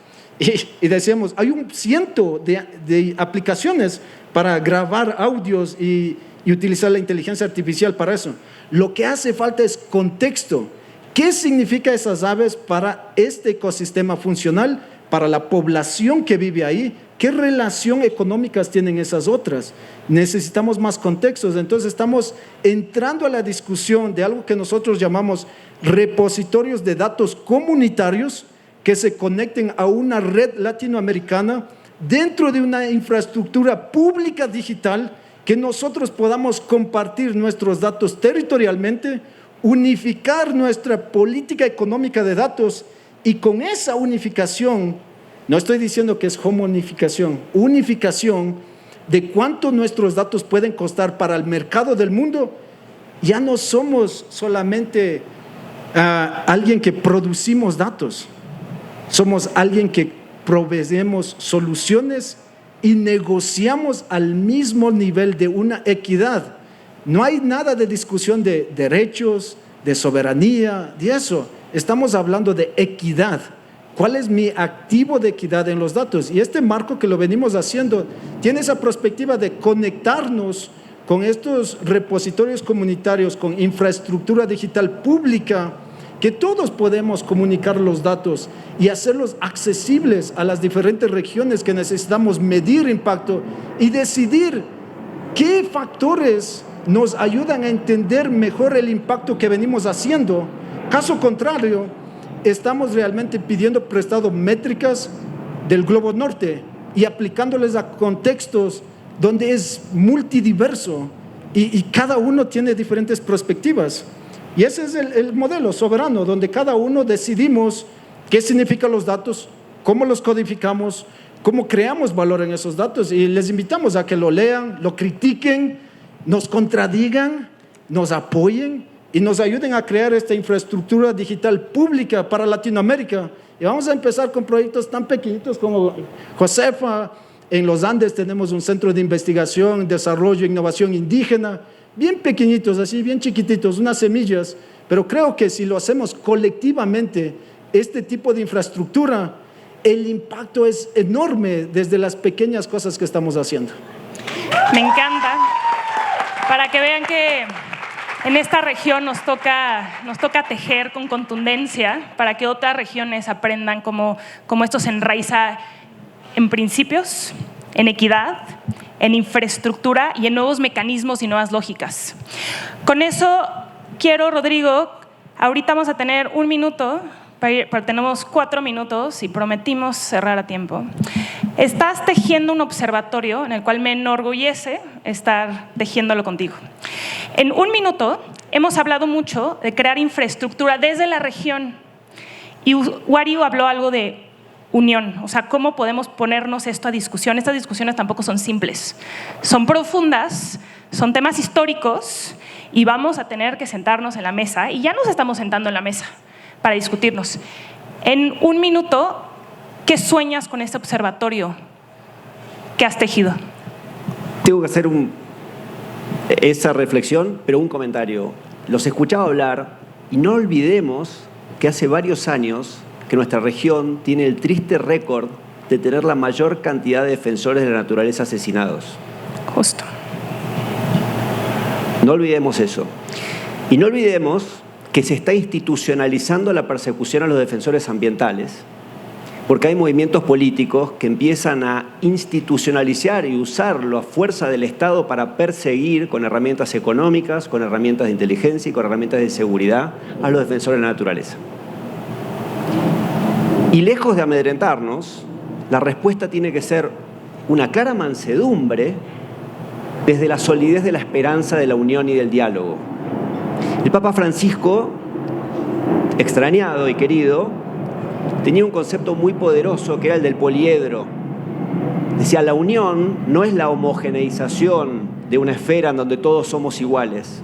Y decíamos, hay un ciento de aplicaciones para grabar audios y utilizar la inteligencia artificial para eso. Lo que hace falta es contexto. ¿Qué significa esas aves para este ecosistema funcional, para la población que vive ahí? ¿Qué relación económicas tienen esas otras? Necesitamos más contextos. Entonces estamos entrando a la discusión de algo que nosotros llamamos repositorios de datos comunitarios que se conecten a una red latinoamericana dentro de una infraestructura pública digital, que nosotros podamos compartir nuestros datos territorialmente, unificar nuestra política económica de datos, y con esa unificación, no estoy diciendo que es homonificación, unificación de cuánto nuestros datos pueden costar para el mercado del mundo, ya no somos solamente alguien que producimos datos, somos alguien que proveemos soluciones y negociamos al mismo nivel de una equidad. No hay nada de discusión de derechos, de soberanía, de eso. Estamos hablando de equidad. ¿Cuál es mi activo de equidad en los datos? Y este marco que lo venimos haciendo tiene esa perspectiva de conectarnos con estos repositorios comunitarios, con infraestructura digital pública, que todos podemos comunicar los datos y hacerlos accesibles a las diferentes regiones que necesitamos medir impacto y decidir qué factores nos ayudan a entender mejor el impacto que venimos haciendo. Caso contrario, estamos realmente pidiendo prestado métricas del globo norte y aplicándoles a contextos donde es multidiverso y cada uno tiene diferentes perspectivas. Y ese es el modelo soberano, donde cada uno decidimos qué significan los datos, cómo los codificamos, cómo creamos valor en esos datos. Y les invitamos a que lo lean, lo critiquen, nos contradigan, nos apoyen y nos ayuden a crear esta infraestructura digital pública para Latinoamérica. Y vamos a empezar con proyectos tan pequeñitos como Josefa. En los Andes tenemos un centro de investigación, desarrollo e innovación indígena, bien pequeñitos, así, bien chiquititos, unas semillas. Pero creo que si lo hacemos colectivamente, este tipo de infraestructura, el impacto es enorme desde las pequeñas cosas que estamos haciendo. Me encanta. Para que vean que en esta región nos toca tejer con contundencia para que otras regiones aprendan cómo esto se enraiza en principios, en equidad, en infraestructura y en nuevos mecanismos y nuevas lógicas. Con eso quiero, Rodrigo, ahorita vamos a tener 1 minuto, pero tenemos 4 minutos y prometimos cerrar a tiempo. Estás tejiendo un observatorio en el cual me enorgullece estar tejiéndolo contigo. En 1 minuto hemos hablado mucho de crear infraestructura desde la región y Wario habló algo de unión, o sea, cómo podemos ponernos esto a discusión. Estas discusiones tampoco son simples, son profundas, son temas históricos y vamos a tener que sentarnos en la mesa y ya nos estamos sentando en la mesa para discutirnos. En 1 minuto, ¿qué sueñas con este observatorio que has tejido? Tengo que hacer esa reflexión, pero un comentario. Los escuchaba hablar y no olvidemos que hace varios años que nuestra región tiene el triste récord de tener la mayor cantidad de defensores de la naturaleza asesinados. Justo. No olvidemos eso. Y no olvidemos que se está institucionalizando la persecución a los defensores ambientales, porque hay movimientos políticos que empiezan a institucionalizar y usar la fuerza del Estado para perseguir con herramientas económicas, con herramientas de inteligencia y con herramientas de seguridad a los defensores de la naturaleza. Y lejos de amedrentarnos, la respuesta tiene que ser una clara mansedumbre desde la solidez de la esperanza, de la unión y del diálogo. El Papa Francisco, extrañado y querido, tenía un concepto muy poderoso que era el del poliedro. Decía, la unión no es la homogeneización de una esfera en donde todos somos iguales.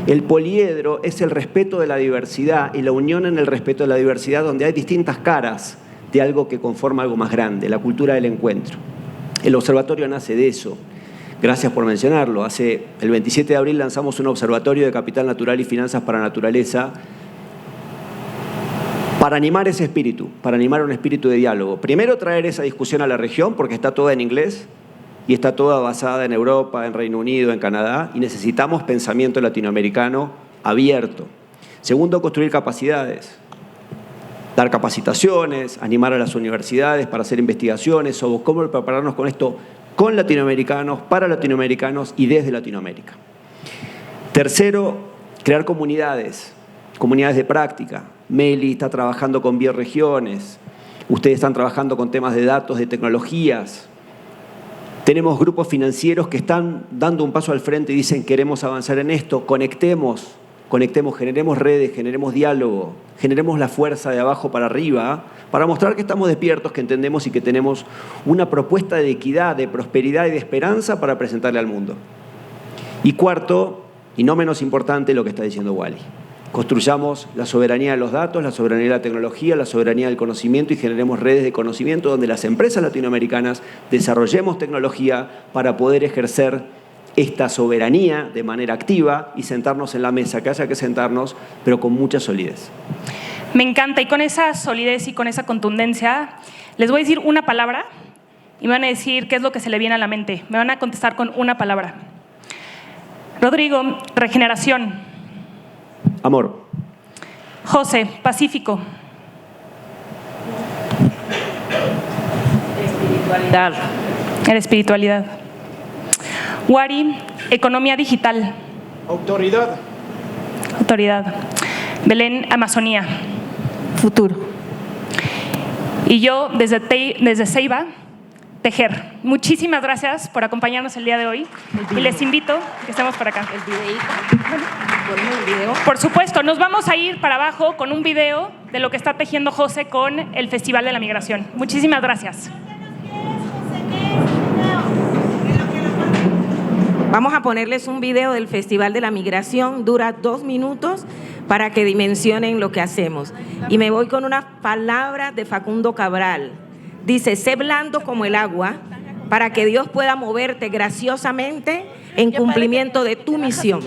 El poliedro es el respeto de la diversidad y la unión en el respeto de la diversidad, donde hay distintas caras de algo que conforma algo más grande, la cultura del encuentro. El observatorio nace de eso. Gracias por mencionarlo. El 27 de abril lanzamos un observatorio de capital natural y finanzas para naturaleza para animar ese espíritu, para animar un espíritu de diálogo. Primero, traer esa discusión a la región, porque está toda en inglés y está toda basada en Europa, en Reino Unido, en Canadá, y necesitamos pensamiento latinoamericano abierto. Segundo, construir capacidades, dar capacitaciones, animar a las universidades para hacer investigaciones sobre cómo prepararnos con esto con latinoamericanos, para latinoamericanos y desde Latinoamérica. Tercero, crear comunidades de práctica. Meli está trabajando con bioregiones, ustedes están trabajando con temas de datos, de tecnologías. Tenemos grupos financieros que están dando un paso al frente y dicen queremos avanzar en esto, conectemos, generemos redes, generemos diálogo, generemos la fuerza de abajo para arriba para mostrar que estamos despiertos, que entendemos y que tenemos una propuesta de equidad, de prosperidad y de esperanza para presentarle al mundo. Y cuarto, y no menos importante, lo que está diciendo Wally. Construyamos la soberanía de los datos, la soberanía de la tecnología, la soberanía del conocimiento y generemos redes de conocimiento donde las empresas latinoamericanas desarrollemos tecnología para poder ejercer esta soberanía de manera activa y sentarnos en la mesa, que haya que sentarnos, pero con mucha solidez. Me encanta, y con esa solidez y con esa contundencia, les voy a decir una palabra y me van a decir qué es lo que se le viene a la mente. Me van a contestar con una palabra. Rodrigo, regeneración. Amor. José, pacífico. Espiritualidad. La espiritualidad. Wari, economía digital. Autoridad. Autoridad. Belén, Amazonía. Futuro. Y yo, desde Ceiba, tejer. Muchísimas gracias por acompañarnos el día de hoy. Y les invito a que estemos por acá. El videíto. ¿Ponemos el video? Por supuesto, nos vamos a ir para abajo con un video de lo que está tejiendo José con el Festival de la Migración. Muchísimas gracias. Vamos a ponerles un video del Festival de la Migración, dura 2 minutos para que dimensionen lo que hacemos. Y me voy con una palabra de Facundo Cabral. Dice, sé blando como el agua para que Dios pueda moverte graciosamente en cumplimiento de tu misión.